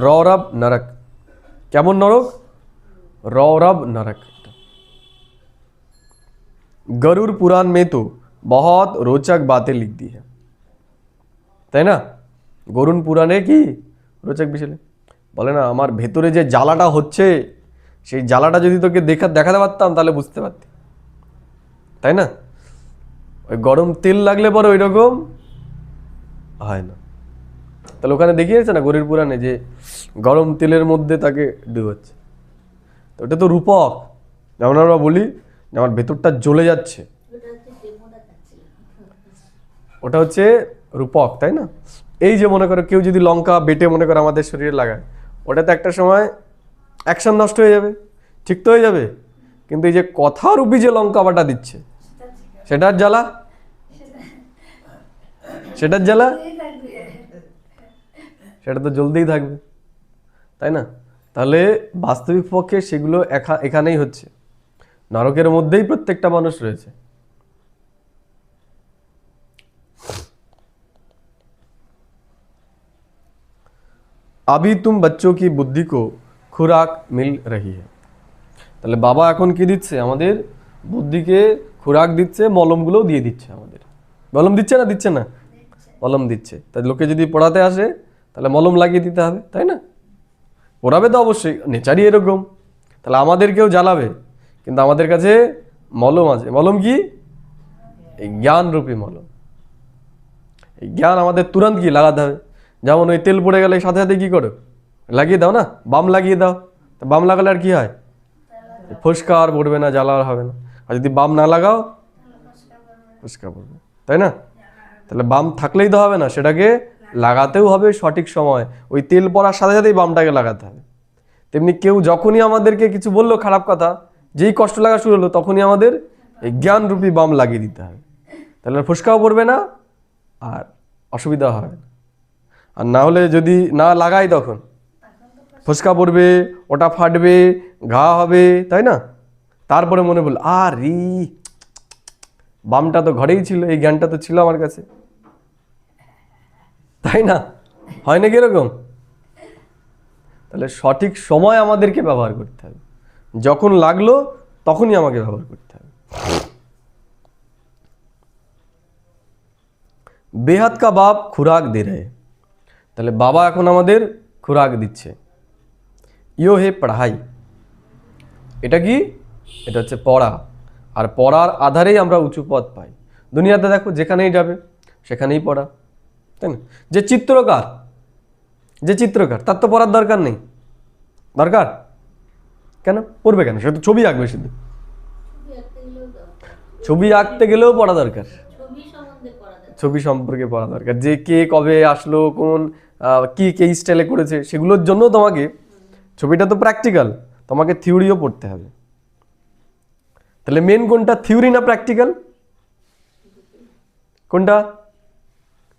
[SPEAKER 1] रौरव नरक। কেমন নরক? रौरव नरक। गरुड़ पुराण में तो बहुत रोचक बातें लिख दी है, তাই না? গরুণ পুরাণে কি রোচক বিষয় বলে না, আমার ভেতরে যে জ্বালাটা হচ্ছে, সেই জ্বালাটা যদি তোকে দেখাতে পারতাম তাহলে বুঝতে পারতি, তাই না? ওই গরম তেল লাগলে পরে ওই রকম হয় না। তাহলে ওখানে দেখিয়েছে না গরুর পুরাণে যে গরম তেলের মধ্যে তাকে ডুবোচ্ছে। তো ওটা তো রূপক, যেমন আমরা বলি যে আমার ভেতরটা জ্বলে যাচ্ছে, ওটা হচ্ছে রূপক, তাই না? এই যে মনে করো কেউ যদি লঙ্কা বেটে মনে করো আমাদের শরীরে লাগায়, ওটা তো একটা সময় অ্যাকশন নষ্ট হয়ে যাবে, ঠিক তো হয়ে যাবে। কিন্তু এই যে কথারূপী যে লঙ্কা বাটা দিচ্ছে, সেটার জ্বালা, সেটার জ্বালা, সেটা তো জ্বলতেই থাকবে, তাই না? তাহলে বাস্তবিক পক্ষে সেগুলো এখানেই হচ্ছে, নরকের মধ্যেই প্রত্যেকটা মানুষ রয়েছে। अभी तुम बच्चों की बुद्धि को खुराक मिल रही है। তাহলে বাবা এখন কি দিচ্ছে? আমাদের বুদ্ধিকে খোরাক দিচ্ছে, মলমগুলোও দিয়ে দিচ্ছে আমাদের। মলম দিচ্ছে না? দিচ্ছে না? মলম দিচ্ছে। তাই লোকে যদি পড়াতে আসে তাহলে মলম লাগিয়ে দিতে হবে, তাই না? পড়াবে তো অবশ্যই, নেচারই এরকম। তাহলে আমাদেরকেও জ্বালাবে, কিন্তু আমাদের কাছে মলম আছে। মলম কি? এই জ্ঞানরূপী মলম। এই জ্ঞান আমাদের তুরন্ত কি লাগাতে হবে। যেমন ওই তেল পড়ে গেলে সাথে সাথে কি করো? লাগিয়ে দাও না, বাম লাগিয়ে দাও। তো বাম লাগালে আর কি হয়? ফুসকা আর পড়বে না, জ্বালা আর হবে না। আর যদি বাম না লাগাও, ফুসকা পড়বে, তাই না? তাহলে বাম থাকলেই তো হবে না, সেটাকে লাগাতেও হবে সঠিক সময়। ওই তেল পড়ার সাথে সাথেই বামটাকে লাগাতে হবে। তেমনি কেউ যখনই আমাদেরকে কিছু বললো খারাপ কথা, যেই কষ্ট লাগা শুরু হলো, তখনই আমাদের এই জ্ঞানরূপী বাম লাগিয়ে দিতে হবে। তাহলে ফুসকাও পড়বে না আর অসুবিধা হবে না। আর না হলে যদি না লাগাই, তখন ফুসকা পড়বে, ওটা ফাটবে, ঘা হবে, তাই না? তারপরে মনে বলল, আরে বামটা তো ঘরেই ছিল, এই জ্ঞানটা তো ছিল আমার কাছে, তাই না? হয় নাকি এরকম? তাহলে সঠিক সময় আমাদেরকে ব্যবহার করতে হবে, যখন লাগলো তখনই আমাকে ব্যবহার করতে হবে। বেহাত কা বাপ খুরাক দে রে। তাহলে বাবা এখন আমাদের খুরাক দিচ্ছে। ইয়ো হে পড়াই। এটা কি? এটা হচ্ছে পড়া। আর পড়ার আধারেই আমরা উঁচু পদ পাই। দুনিয়াতে দেখো যেখানেই যাবে সেখানেই পড়া, তাই না? যে চিত্রকার তার তো পড়ার দরকার নেই। দরকার কেন? পড়বে কেন? সে তো ছবি আঁকবে শুধু।
[SPEAKER 2] ছবি আঁকতে গেলেও
[SPEAKER 1] ছবি আঁকতে গেলেও
[SPEAKER 2] দরকার,
[SPEAKER 1] পড়া দরকার,
[SPEAKER 2] ছবি সম্বন্ধে পড়া দরকার।
[SPEAKER 1] ছবি সম্পর্কে পড়া দরকার, যে কে কবে আসলো, কোন কে স্টাইলে করেছে, সেগুলোর জন্য তোমাকে, ছবিটা তো প্র্যাকটিক্যাল, তোমাকে থিওরিও পড়তে হবে। তাহলে মেন কোনটা, থিওরি না প্র্যাকটিক্যাল? কোনটা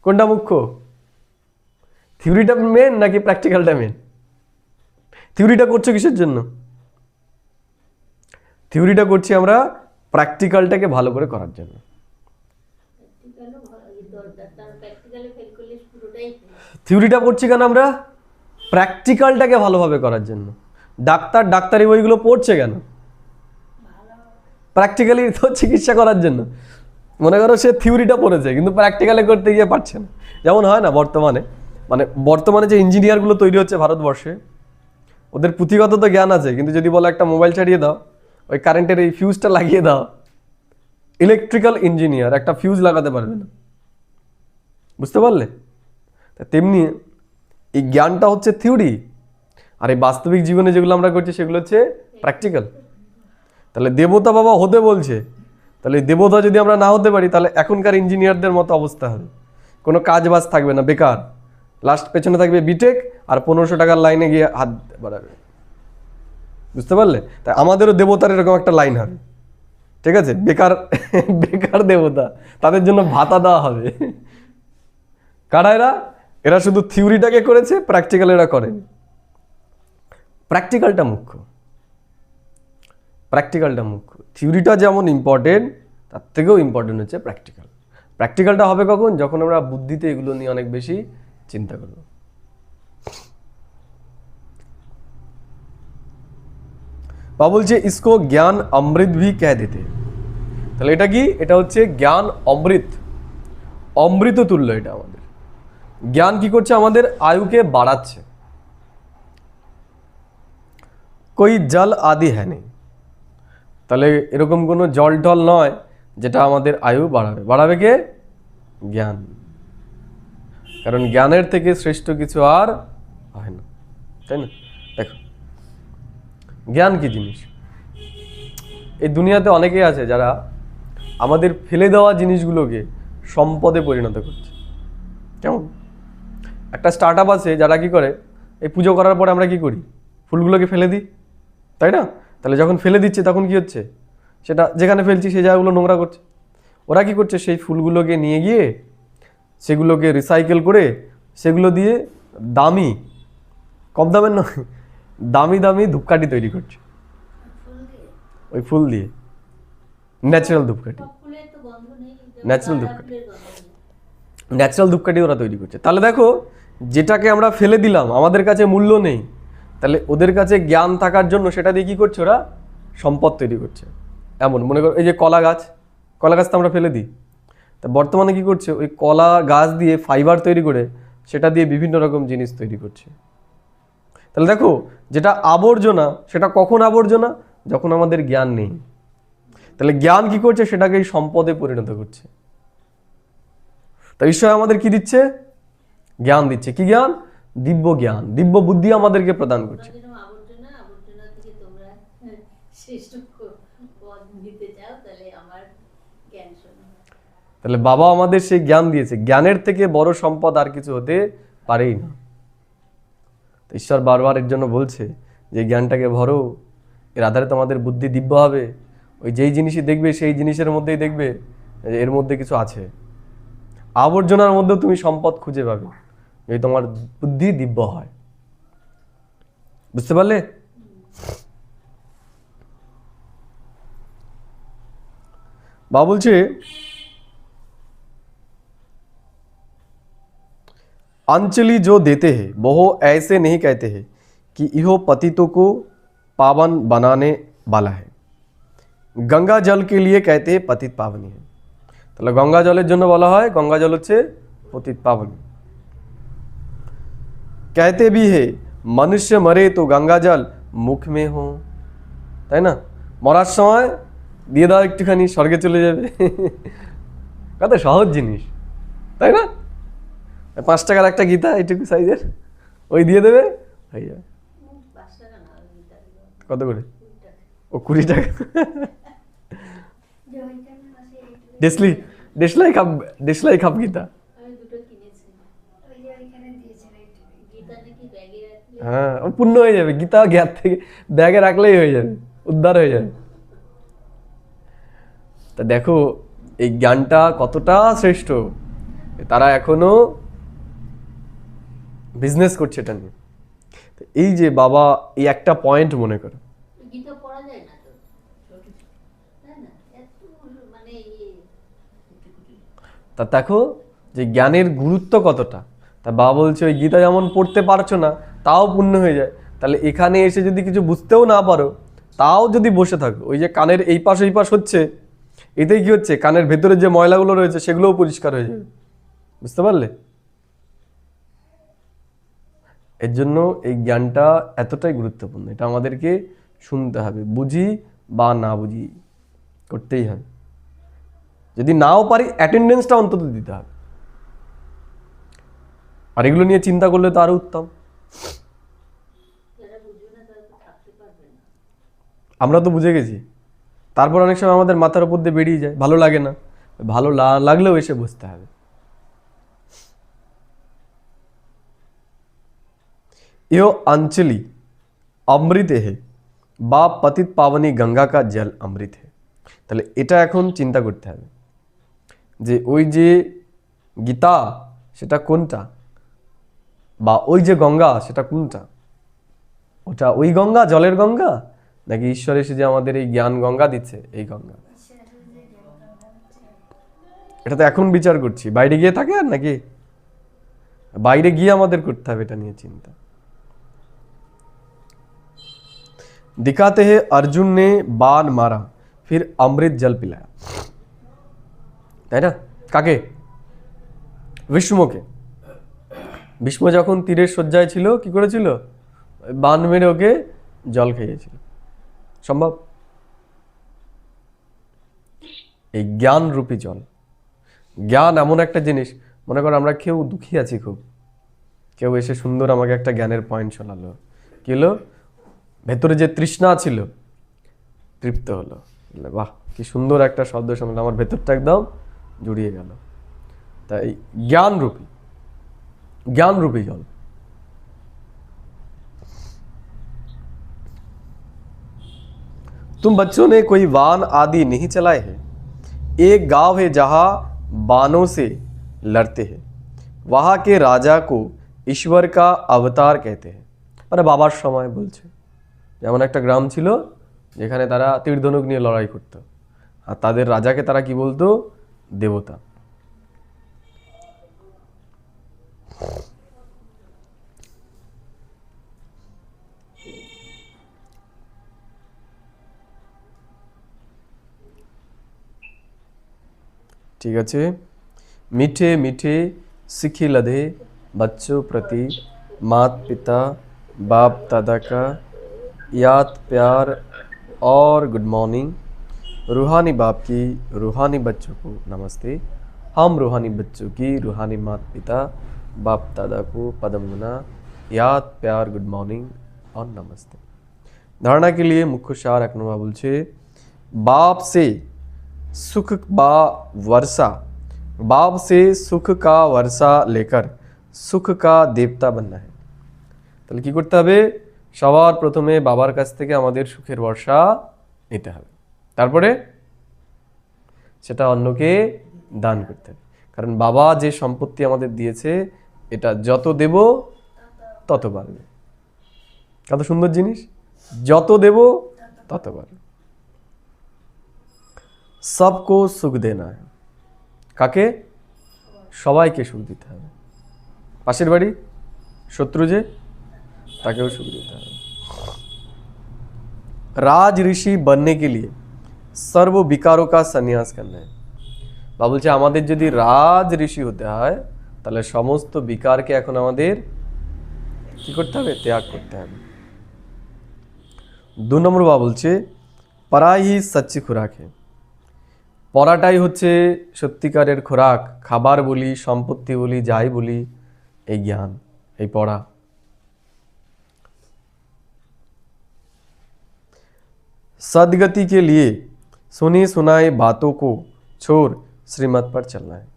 [SPEAKER 1] কোনটা মুখ্য? থিওরিটা মেন নাকি প্র্যাকটিক্যালটা মেন? থিওরিটা করছো কিসের জন্য? থিওরিটা করছি আমরা প্র্যাকটিক্যালটাকে ভালো করে করার জন্য।
[SPEAKER 2] প্র্যাকটিক্যালও দরকার, তার প্র্যাকটিক্যালে ফেল করলে পুরোটাই fail।
[SPEAKER 1] থিওরিটা পড়ছি কেন আমরা? প্র্যাকটিক্যালটাকে ভালোভাবে করার জন্য। ডাক্তারি বইগুলো পড়ছে কেন? প্র্যাকটিক্যালি তো চিকিৎসা করার জন্য। মনে করো সে থিওরিটা পড়েছে কিন্তু প্র্যাকটিক্যালে করতে গিয়ে পারছে না। যেমন হয় না বর্তমানে যে ইঞ্জিনিয়ারগুলো তৈরি হচ্ছে ভারতবর্ষে, ওদের পুঁথিগত তো জ্ঞান আছে, কিন্তু যদি বলো একটা মোবাইল ছাড়িয়ে দাও, ওই কারেন্টের এই ফিউজটা লাগিয়ে দাও, ইলেকট্রিক্যাল ইঞ্জিনিয়ার একটা ফিউজ লাগাতে পারবে না। বুঝতে পারলে? তা তেমনি এই জ্ঞানটা হচ্ছে থিওরি, আর এই বাস্তবিক জীবনে যেগুলো আমরা করছি সেগুলো হচ্ছে প্র্যাকটিক্যাল। তাহলে দেবতা বাবা হতে বলছে, তাহলে দেবতা যদি আমরা না হতে পারি তাহলে এখনকার ইঞ্জিনিয়ারদের মতো অবস্থা হবে, কোনো কাজ বাজ থাকবে না, বেকার। লাস্ট পেছনে থাকবে বিটেক আর 1500 টাকার লাইনে গিয়ে হাত বাড়াবে। বুঝতে পারলে? তাই আমাদেরও দেবতার এরকম একটা লাইন হবে, ঠিক আছে? বেকার দেবতা, তাদের জন্য ভাতা দেওয়া হবে। কারা এরা? এরা শুধু থিওরিটাকে করেছে, প্র্যাকটিক্যাল এরা করেনি। প্র্যাকটিক্যালটা মুখ্য। থিওরিটা যেমন ইম্পর্টেন্ট, তার থেকেও ইম্পর্টেন্ট হচ্ছে প্র্যাকটিক্যাল। প্র্যাকটিক্যালটা হবে কখন? যখন আমরা বুদ্ধিতে এগুলো নিয়ে অনেক বেশি চিন্তা করব। বাবা বলছে ইসকো জ্ঞান অমৃত ভি কহ দেতে। তাহলে এটা কি? এটা হচ্ছে জ্ঞান অমৃত তুল্য। এটা আমাদের জ্ঞান কি করছে? আমাদের আয়ুকে বাড়াচ্ছে। কই জল আদি হ্যাঁ নেই, তাহলে এরকম কোনো জল টল নয় যেটা আমাদের আয়ু বাড়াবে কে? জ্ঞান। কারণ জ্ঞানের থেকে শ্রেষ্ঠ কিছু আর হয় না, তাই না? দেখো জ্ঞান কি জিনিস। এই দুনিয়াতে অনেকেই আছে যারা আমাদের ফেলে দেওয়া জিনিসগুলোকে সম্পদে পরিণত করছে। কেমন? একটা স্টার্ট আপ আছে যারা কি করে, এই পুজো করার পরে আমরা কি করি? ফুলগুলোকে ফেলে দিই, তাই না? তাহলে যখন ফেলে দিচ্ছে তখন কি হচ্ছে? সেটা যেখানে ফেলছি সেই জায়গাগুলো নোংরা করছে। ওরা কি করছে? সেই ফুলগুলোকে নিয়ে গিয়ে সেগুলোকে রিসাইকেল করে সেগুলো দিয়ে দামি, কম দামের নয়, দামি ধূপকাঠি তৈরি করছে। ওই ফুল দিয়ে ন্যাচারাল ধূপকাঠি,
[SPEAKER 2] ফুলের তো গন্ধ নেই,
[SPEAKER 1] ন্যাচারাল ধূপকাঠি ওরা তৈরি করছে। তাহলে দেখো, যেটাকে আমরা ফেলে দিলাম, আমাদের কাছে মূল্য নেই, তাহলে ওদের কাছে জ্ঞান থাকার জন্য সেটা দিয়ে কী করছে? ওরা সম্পদ তৈরি করছে। এমন মনে করো এই যে কলা গাছ তো আমরা ফেলে দিই, তা বর্তমানে কি করছে? ওই কলা গাছ দিয়ে ফাইবার তৈরি করে সেটা দিয়ে বিভিন্ন রকম জিনিস তৈরি করছে। তাহলে দেখো, যেটা আবর্জনা সেটা কখন আবর্জনা? যখন আমাদের জ্ঞান নেই। তাহলে জ্ঞান কি করছে? সেটাকে এই সম্পদে পরিণত করছে। তা ঈশ্বর আমাদের কি দিচ্ছে? জ্ঞান দিচ্ছে। কি জ্ঞান? দিব্য জ্ঞান, দিব্য বুদ্ধি আমাদেরকে প্রদান করছে।
[SPEAKER 2] আবর্জনা থেকে তোমরা শ্রেষ্ঠ পদ নিতে চাও, তাহলে আমার জ্ঞান শোনো।
[SPEAKER 1] তাহলে বাবা আমাদের সেই জ্ঞান দিয়েছে, জ্ঞানের থেকে বড় সম্পদ আর কিছু হতে পারেই না। ঈশ্বর বারবার এর জন্য বলছে যে জ্ঞানটাকে ভরো, এর আধারে তোমাদের বুদ্ধি দিব্য হবে। ওই যেই জিনিসই দেখবে সেই জিনিসের মধ্যেই দেখবে এর মধ্যে কিছু আছে। আবর্জনার মধ্যেও তুমি সম্পদ খুঁজে পাবে যদি তোমার বুদ্ধি দিব্য হয়। বুঝতে পারলে? বাবা বলছে अंजलि जो देते हैं वो ऐसे नहीं कहते हैं कि यह पतितों को पावन बनाने वाला है, गंगा जल के लिए कहते हैं पतित पावनी है। তাহলে গঙ্গা জলের জন্য বলা হয় গঙ্গা জল হচ্ছে পতিত পাবনী। कहते भी है मनुष्य मरे तो गंगा जल मुख में हो, তাই না? মরার সময় দিয়ে দাও একটুখানি, স্বর্গে চলে যাবে। কত সহজ জিনিস, তাই না? 5 টাকার একটা গীতা এইটুকু সাইজের, ওই দিয়ে দেবে, হয়ে যাবে।
[SPEAKER 2] 5 টাকা না, গীতাগুলো
[SPEAKER 1] কত করে?
[SPEAKER 2] 20 টাকা।
[SPEAKER 1] ও 20 টাকা। দেশলাই খাপ গীতা।
[SPEAKER 2] আমি দুটো কিনেছি। গীতা নাকি ব্যাগে রাখলে
[SPEAKER 1] হ্যাঁ, ও পূর্ণ হয়ে যাবে। গীতা জ্ঞান থেকে ব্যাগে রাখলেই হয়ে যাবে, উদ্ধার হয়ে যাবে। তা দেখো এই জ্ঞানটা কতটা শ্রেষ্ঠ, তারা এখনো বিজনেস করছে এটা নিয়ে। তো এই যে বাবা এই একটা পয়েন্ট মনে করো,
[SPEAKER 2] গীতা পড়া যায় না তো, তাই না? এত মানে
[SPEAKER 1] তা দেখো যে জ্ঞানের গুরুত্ব কতটা। তা বাবা বলছে ওই গীতা যেমন পড়তে পারছো না তাও পূর্ণ হয়ে যায়, তাহলে এখানে এসে যদি কিছু বুঝতেও না পারো তাও যদি বসে থাকো, ওই যে কানের এই পাশ ওই পাশ হচ্ছে, এতেই কি হচ্ছে, কানের ভেতরে যে ময়লাগুলো রয়েছে সেগুলোও পরিষ্কার হয়ে যাবে। বুঝতে পারলে? এর জন্য এই জ্ঞানটা এতটাই গুরুত্বপূর্ণ, এটা আমাদেরকে শুনতে হবে, বুঝি বা না বুঝি করতেই হবে। যদি নাও পারি অ্যাটেন্ডেন্সটা অন্তত দিতে হবে। আর এগুলো নিয়ে চিন্তা করলে তো আরো উত্তম।
[SPEAKER 2] যারা বুঝবে না তারা তো থাকতে পারবে না।
[SPEAKER 1] আমরা তো বুঝে গেছি, তারপর অনেক সময় আমাদের মাথার উপর দিয়ে বেরিয়ে যায়, ভালো লাগে না, ভালো লাগলেও এসে বুঝতে হবে। यो अंचली অমৃত হে বা পতিত পাবনী গঙ্গা কা জল অমৃত হে। তাহলে এটা এখন চিন্তা করতে হবে যে ওই যে গীতা সেটা কোনটা, বা ওই যে গঙ্গা সেটা কোনটা, ওটা ওই গঙ্গা, জলের গঙ্গা, নাকি ঈশ্বর এসে যে আমাদের এই জ্ঞান গঙ্গা দিচ্ছে এই গঙ্গা? এটা তো এখন বিচার করছি, বাইরে গিয়ে থাকে আর নাকি, বাইরে গিয়ে আমাদের করতে হবে এটা নিয়ে চিন্তা। दिखाते हैं अर्जुन ने बाण मारा फिर अमृत जल पिलाया, তাই না? কাকে? ভীষ্মকে। ভীষ্ম যখন তীরের শয্যায় ছিল কি করেছিল? বাণ মেরে ওকে জল খাইয়েছিল। সম্ভব? এই জ্ঞান রূপী জল, জ্ঞান এমন একটা জিনিস, মনে করো আমরা কেউ দুঃখী আছি খুব, কেউ এসে সুন্দর আমাকে একটা জ্ঞানের পয়েন্ট শোনালো, কি হলো, ভেতরে যে তৃষ্ণা ছিল তৃপ্ত হলো, বাহ কি সুন্দর একটা শব্দ শুনলাম, আমার ভেতরটা একদম জুড়িয়ে গেল। তাই জ্ঞানরূপী জল। तुम बच्चों ने कोई वान आदि नहीं चलाए हैं, एक गांव है जहां बानों से लड़ते हैं, वहां के राजा को ईश्वर का अवतार कहते हैं। মানে বাবার সময় বলছে, যেমন একটা গ্রাম ছিল যেখানে তারা তীর ধনুক নিয়ে লড়াই করত, আর তাদের রাজাকে তারা কি বলতো? দেবতা। ঠিক আছে। मीठे मीठे सिखी लधे बच्चों प्रति मात पिता बाप दादा का याद प्यार और गुड मॉर्निंग। रूहानी बाप की रूहानी बच्चों को नमस्ते। हम रूहानी बच्चों की रूहानी मात पिता बाप दादा को पदम गुना याद प्यार गुड मॉर्निंग और नमस्ते। धारणा के लिए मुख्य सार एक नंबर बोलছে बाप से सुख बा वर्षा, बाप से सुख का वर्षा लेकर सुख का देवता बनना है। তাহলে কি করতে হবে? সবার প্রথমে বাবার কাছ থেকে আমাদের সুখের বর্ষা নিতে হবে, তারপরে সেটা অন্যকে দান করতে হবে। কারণ বাবা যে সম্পত্তি আমাদের দিয়েছে এটা যত দেব তত বাড়বে। কত সুন্দর জিনিস, যত দেব তত বাড়বে। सबको सुख देना है, কাকে? সবাইকে সুখ দিতে হবে। পাশের বাড়ি শত্রু যে, তাকেও সুখ দিতে হবে। राज ऋषि बनने के लिए सर्व विकारों का संन्यास करना है। বাবা বলছে আমাদের যদি রাজ ঋষি হতে হয় তাহলে সমস্ত বিকারকে এখন আমাদের কি করতে হবে? ত্যাগ করতে হবে। 2 নম্বর বাবা বলছে পড়াই হি সচ্চি খোরাক হে। পড়াটাই হচ্ছে সত্যিকারের খোরাক। খাবার বলি, সম্পত্তি বলি, যাই বলি, এই জ্ঞান, এই পড়া। सदगति के लिए सुनी सुनाई बातों को छोड़ श्रीमत पर चलना है।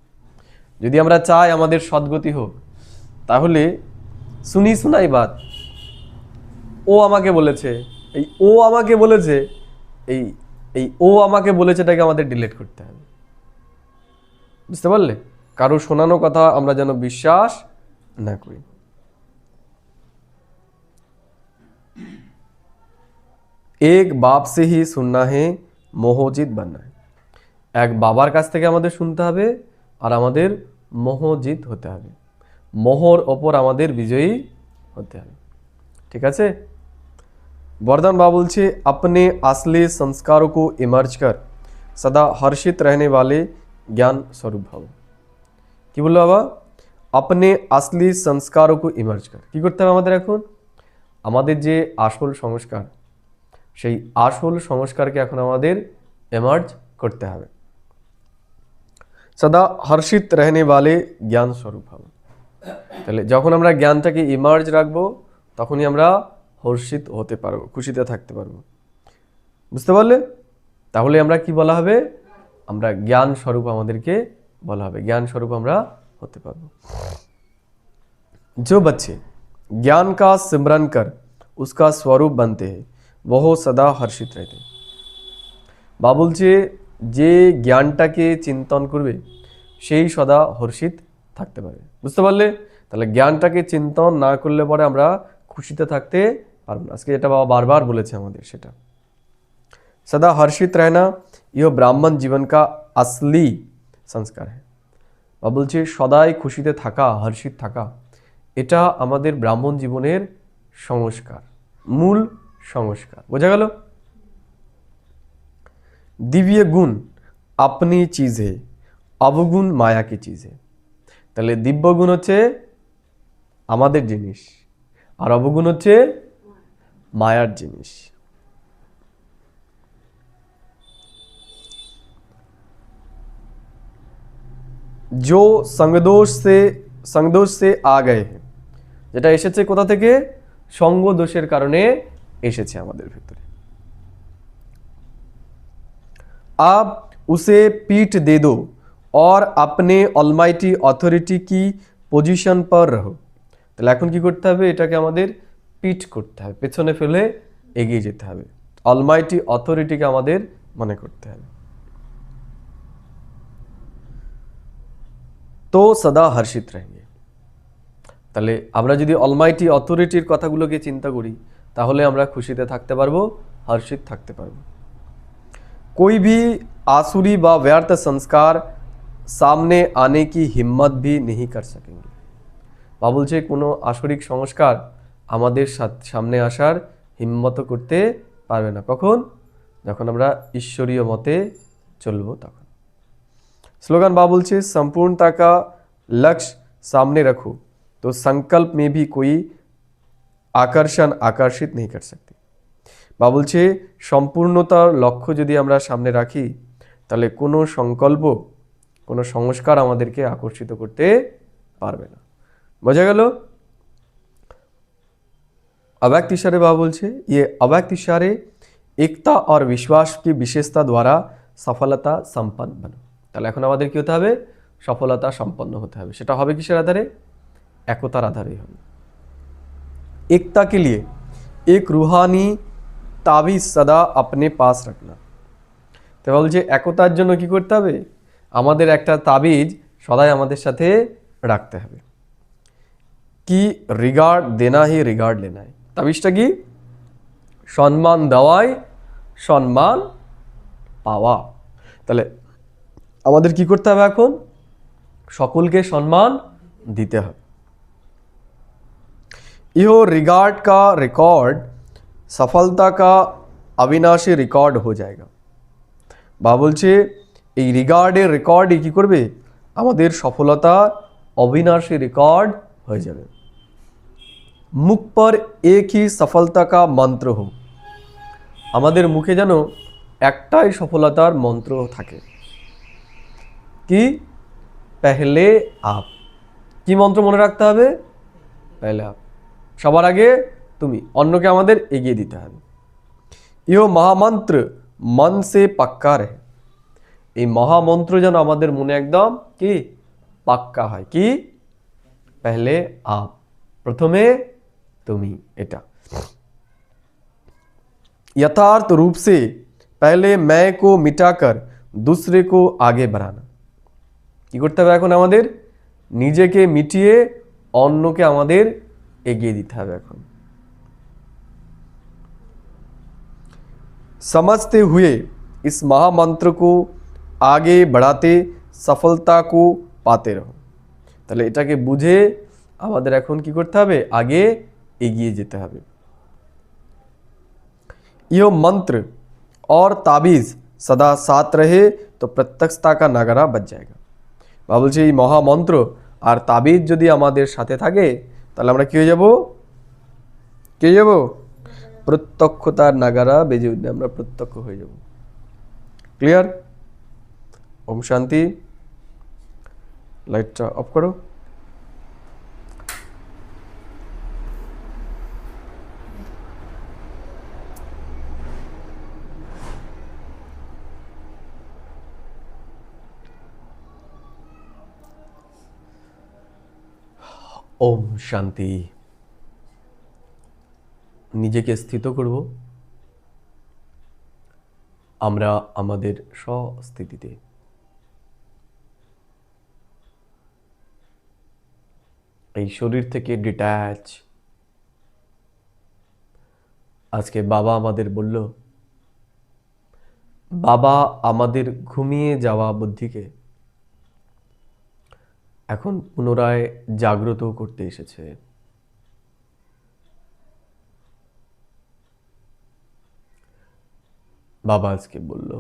[SPEAKER 1] যদি আমরা চাই আমাদের সদ্গতি হোক, তাহলে শুনি শোনাই বাত, ও আমাকে বলেছে, এই ও আমাকে বলেছে, এই এই ও আমাকে বলেছেটাকে আমাদের ডিলিট করতে হবে। বুঝতে পারলে? কারো শোনানো কথা আমরা যেন বিশ্বাস না করি। एक बाप से ही सुनना है, मोहजित बनना है। এক বাবার কাছ থেকে আমাদের শুনতে হবে আর আমাদের মোহজিত হতে হবে, মোহর ওপর আমাদের বিজয়ী হতে হবে। ঠিক আছে? বরদান বাবা বলছে अपने असली संस्कारों को इमर्ज कर सदा हर्षित रहने वाले ज्ञान स्वरूप भव। কি বললো বাবা? अपने असली संस्कारों को इमर्ज कर, কি করতে হবে আমাদের? এখন আমাদের যে আসল সংস্কার, সেই আসল সংস্কারকে এখন আমাদের এমার্জ করতে হবে। সদা হর্ষিত রহনে वाले জ্ঞান স্বরূপ হবে। তাহলে যখন আমরা জ্ঞানটাকে ইমার্জ রাখবো, তখনই আমরা হর্ষিত হতে পারবো, খুশিতে থাকতে পারবো। বুঝতে পারলে? তাহলে আমরা কি বলা হবে? আমরা জ্ঞান স্বরূপ আমাদেরকে বলা হবে, জ্ঞান স্বরূপ আমরা হতে পারবো। जो बच्चे ज्ञान का सिमरन कर उसका स्वरूप बनते हैं वह सदा हर्षित रहते हैं। বা বলছে যে জ্ঞানটাকে চিন্তন করবে সেই সদা হর্ষিত থাকতে পারবে। বুঝতে পারলে? তাহলে জ্ঞানটাকে চিন্তন না করলে পরে আমরা খুশিতে থাকতে পারবো না। আজকে যেটা বাবা বারবার বলেছে আমাদের, সেটা सदा हर्षित रहना यह ब्राह्मण जीवन का असली संस्कार है। বা বলছে সদাই খুশিতে থাকা, হর্ষিত থাকা, এটা আমাদের ব্রাহ্মণ জীবনের সংস্কার, মূল সংস্কার। বোঝা গেল? दिव्य गुण अपनी चीज है, अवगुण माया की चीज है। তাহলে দিব্য গুণ হচ্ছে আমাদের জিনিস, আর অবগুণ হচ্ছে মায়ার জিনিস। जो संगदोष से आ गए हैं, যেটা এসেছে কোথা থেকে? সঙ্গ দোষের কারণে এসেছে আমাদের ভিতরে। आप उसे पीठ दे दो और अपने অলমাইটি অথরিটি की पोजीशन पर रहो। তাহলে এখন কি করতে হবে? এটাকে আমাদের পিঠ করতে হবে, পেছনে ফেলে এগিয়ে যেতে হবে। অলমাইটি অথরিটিকে আমাদের মনে করতে হবে। তো সদা হর্ষিত रहेंगे। তাহলে আমরা যদি অলমাইটি অথরিটির কথাগুলোকে চিন্তা করি, তাহলে আমরা খুশিতে থাকতে পারবো, হর্ষিত থাকতে পারবো। कोई भी आसुरी व व्यर्थ संस्कार सामने आने की हिम्मत भी नहीं कर सकेंगे। বা বলছে কোনো আসরিক সংস্কার আমাদের সামনে আসার হিম্মত করতে পারবে না। কখন? যখন আমরা ঈশ্বরীয় মতে চলবো তখন। স্লোগান বা বলছে संपूर्णता का लक्ष्य सामने रखो तो संकल्प में भी कोई आकर्षण आकर्षित नहीं कर सकती। বা বলছে সম্পূর্ণতার লক্ষ্য যদি আমরা সামনে রাখি, তাহলে কোনো সংকল্প, কোনো সংস্কার আমাদেরকে আকর্ষিত করতে পারবে না। বোঝা গেল? अव्यक्त इशारे बाबा बोलছে ये अव्यक्त इशारे एकता और विश्वास की विशेषता द्वारा सफलता संपन्न बनो। তাহলে এখন আমাদের কি হতে হবে? সফলতা সম্পন্ন হতে হবে। সেটা হবে কিসের আধারে? একতার আধারে হবে। एकता के लिए एक रूहानी ताबीज सदा अपने पास रखना। তো বলছে একতার জন্য কি করতে হবে? আমাদের একটা তাবিজ সদাই আমাদের সাথে রাখতে হবে। কি রিগার্ড দেনা হি রিগার্ড লেনা। তাবিজটা কি? সম্মান দেওয়াই সম্মান পাওয়া। তাহলে আমাদের কি করতে হবে? এখন সকলকে সম্মান দিতে হবে। ইহো रिगार्ड का रिकॉर्ड सफलता का अविनाशी रिकॉर्ड हो जाएगा। বা বলছে এই রিগার্ডের রেকর্ডই কি করবে? আমাদের সফলতা অবিনাশী রেকর্ড হয়ে যাবে। মুখ পর এক হি সফলতা কা মন্ত্র হো। আমাদের মুখে যেন একটাই সফলতার মন্ত্র থাকে, কি? পেহলে আপ। কি মন্ত্র মনে রাখতে হবে? পেহলে আপ। সবার আগে তুমি, অন্যকে আমাদের এগিয়ে দিতে হবে। ইহ মহামন্ত্র মন সে পাক্কা রহে। এই মহামন্ত্র যেন আমাদের মনে একদম কি পাক্কা হয়। কি? পেহলে আপ, প্রথমে তুমি। এটা यथार्थ रूप से पहले मैं को मिटाकर दूसरे को आगे बढ़ाना। কি করতে হবে এখন আমাদের? নিজেকে মিটিয়ে অন্যকে আমাদের এগিয়ে দিতে হবে। এখন समझते हुए इस महामंत्र को आगे बढ़ाते सफलता को पाते रहो। তাহলে এটাকে বুঝে আমাদের এখন কি করতে হবে? আগে এগিয়ে যেতে হবে। यह मंत्र और ताबीज सदा साथ रहे तो प्रत्यक्षता का नगारा बज जाएगा। বা বলছে এই মহামন্ত্র আর তাবিজ যদি আমাদের সাথে থাকে তাহলে আমরা কি হয়ে যাব? কি হয়ে যাব? প্রত্যক্ষতার নাগারা বেজে উঠবে, আমরা প্রত্যক্ষ হয়ে যাব। ক্লিয়ার? ওম শান্তি। লাইটটা অফ করো। ওম শান্তি। নিজেকে স্থিত করব আমরা আমাদের স্বস্থিতিতে। এই শরীর থেকে ডিট্যাচ। আজকে বাবা আমাদের বলল, বাবা আমাদের ঘুমিয়ে যাওয়া বুদ্ধিকে এখন পুনরায় জাগ্রত করতে এসেছে। বাবা আজকে বলল,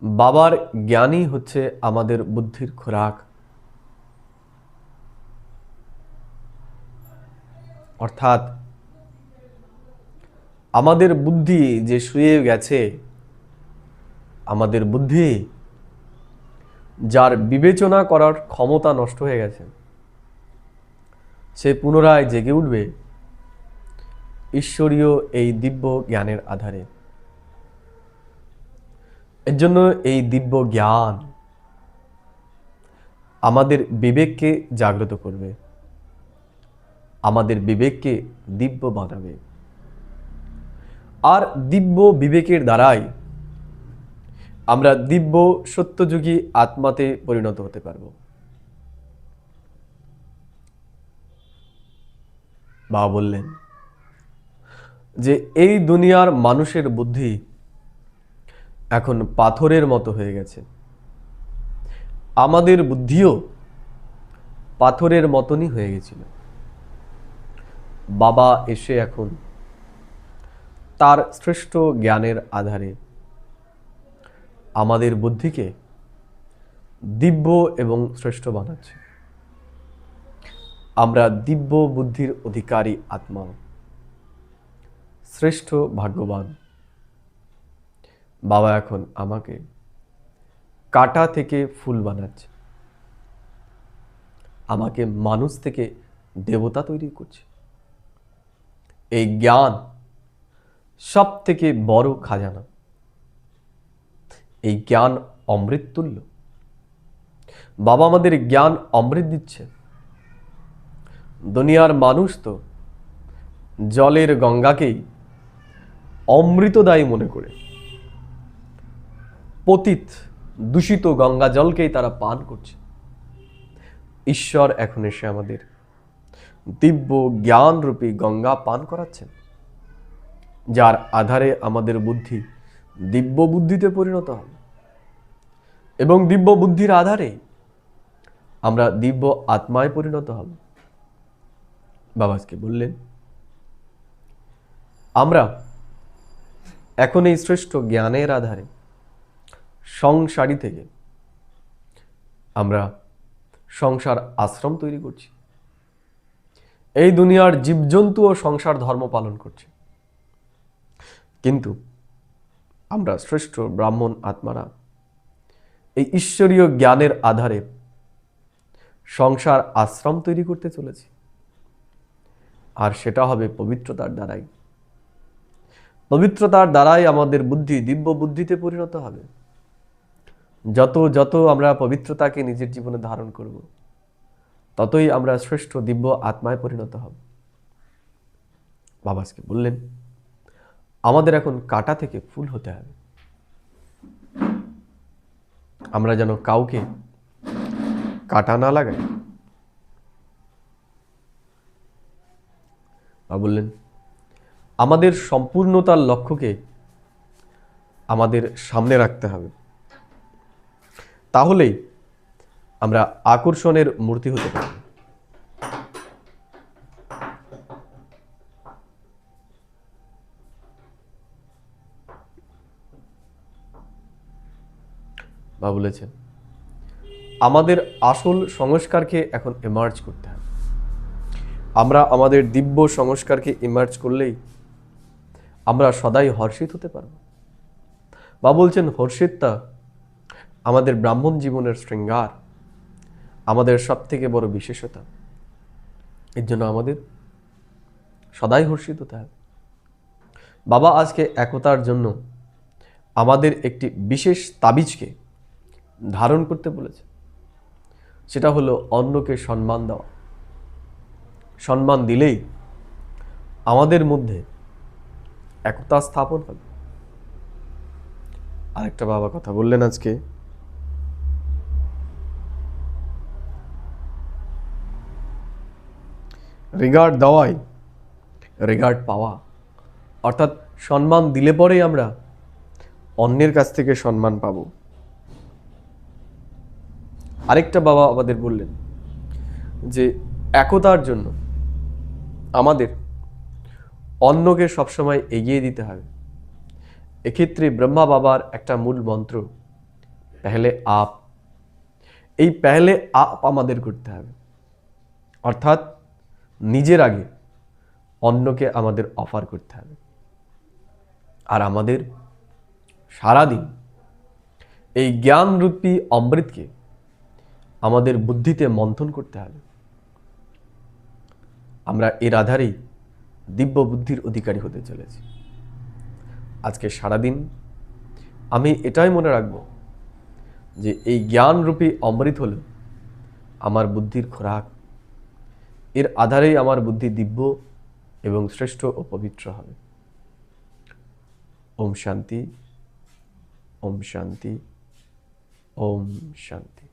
[SPEAKER 1] বাবার জ্ঞানই হচ্ছে আমাদের বুদ্ধির খোরাক। অর্থাৎ আমাদের বুদ্ধি যে শুয়ে গেছে, আমাদের বুদ্ধি যার বিবেচনা করার ক্ষমতা নষ্ট হয়ে গেছে, সে পুনরায় জেগে উঠবে ঈশ্বরীয় এই দিব্য জ্ঞানের আধারে। এর জন্য এই দিব্য জ্ঞান আমাদের বিবেককে জাগ্রত করবে, আমাদের বিবেককে দিব্য বানাবে। আর দিব্য বিবেকের দ্বারাই আমরা দিব্য সত্যযুগী আত্মাতে পরিণত হতে পারব। বাবা বললেন যে এই দুনিয়ার মানুষের বুদ্ধি এখন পাথরের মতো হয়ে গেছে, আমাদের বুদ্ধিও পাথরের মতনই হয়ে গেছিল। বাবা এসে এখন তার শ্রেষ্ঠ জ্ঞানের আধারে আমাদের বুদ্ধিকে দিব্য এবং শ্রেষ্ঠ বানাচ্ছে। আমরা দিব্য বুদ্ধির অধিকারী আত্মা, শ্রেষ্ঠ ভাগ্যবান। বাবা এখন আমাকে কাঁটা থেকে ফুল বানাচ্ছে, আমাকে মানুষ থেকে দেবতা তৈরি করছে। এই জ্ঞান সব থেকে বড় খাজানা। এই জ্ঞান অমৃত তুল্য। বাবা আমাদের জ্ঞান অমৃত দিচ্ছে। দুনিয়ার মানুষ তো জলের গঙ্গাকেই অমৃতদায়ী মনে করে পতিত দূষিত গঙ্গা জলকেই তারা পান করছে। ঈশ্বর এখন এসে আমাদের দিব্য জ্ঞানরূপী গঙ্গা পান করাচ্ছেন, যার আধারে আমাদের বুদ্ধি দিব্য বুদ্ধিতে পরিণত হবে এবং দিব্য বুদ্ধির আধারে আমরা দিব্য আত্মায় পরিণত হব। বাবা আজকে বললেন আমরা এখন এই শ্রেষ্ঠ জ্ঞানের আধারে সংসারী থেকে আমরা সংসার আশ্রম তৈরি করছি। এই দুনিয়ার জীবজন্তু ও সংসার ধর্ম পালন করছে, কিন্তু আমরা শ্রেষ্ঠ ব্রাহ্মণ আত্মারা এই ঈশ্বরীয় জ্ঞানের আধারে সংসার আশ্রম তৈরি করতে চলেছি, আর সেটা হবে পবিত্রতার দ্বারাই। পবিত্রতার দ্বারাই আমাদের বুদ্ধি দিব্য বুদ্ধিতে পরিণত হবে। যত যত আমরা পবিত্রতাকে নিজের জীবনে ধারণ করব, ততই আমরা শ্রেষ্ঠ দিব্য আত্মায় পরিণত হব। বাবা আজকে বললেন আমাদের এখন কাঁটা থেকে ফুল হতে হবে। আমরা যেন কাউকে কাঁটা না লাগাই। বাবা বললেন আমাদের সম্পূর্ণতার লক্ষ্যকে আমাদের সামনে রাখতে হবে, তাহলেই আমরা আকর্ষণের মূর্তি হতে পারব। বা বলেছেন আমাদের আসল সংস্কারকে এখন এমার্জ করতে হবে। আমরা আমাদের দিব্য সংস্কারকে ইমার্জ করলেই আমরা সদাই হর্ষিত হতে পারব। বা বলছেন হর্ষিততা আমাদের ব্রাহ্মণ জীবনের শৃঙ্গার, আমাদের সব থেকে বড় বিশেষতা। এর জন্য আমাদের সদাই হর্ষিত হতে হবে। বাবা আজকে একতার জন্য আমাদের একটি বিশেষ তাবিজকে ধারণ করতে বলেছে। সেটা হলো অন্যকে সম্মান দেওয়া। সম্মান দিলেই আমাদের মধ্যে একতা স্থাপন হবে। আরেকটা বাবা কথা বললেন আজকে, রিগার্ড দেওয়াই রিগার্ড পাওয়া। অর্থাৎ সম্মান দিলে পরেই আমরা অন্যের কাছ থেকে সম্মান পাব। আরেকটা বাবা আমাদের বললেন যে একতার জন্য আমাদের অন্যকে সবসময় এগিয়ে দিতে হবে। এক্ষেত্রে ব্রহ্মা বাবার একটা মূল মন্ত্র পেহলে আপ। এই পেহলে আপ আমাদের করতে হবে, অর্থাৎ নিজের আগে অন্যকে আমাদের অফার করতে হবে। আর আমাদের সারাদিন এই জ্ঞানরূপী অমৃতকে আমাদের বুদ্ধিতে মন্থন করতে হবে। আমরা এর আধারেই দিব্য বুদ্ধির অধিকারী হতে চলেছি। আজকে সারাদিন আমি এটাই মনে রাখব যে এই জ্ঞানরূপী অমৃত হলো আমার বুদ্ধির খোরাক। এর আধারেই আমার বুদ্ধি দিব্য এবং শ্রেষ্ঠ ও পবিত্র হবে। ওম শান্তি, ওম শান্তি, ওম শান্তি।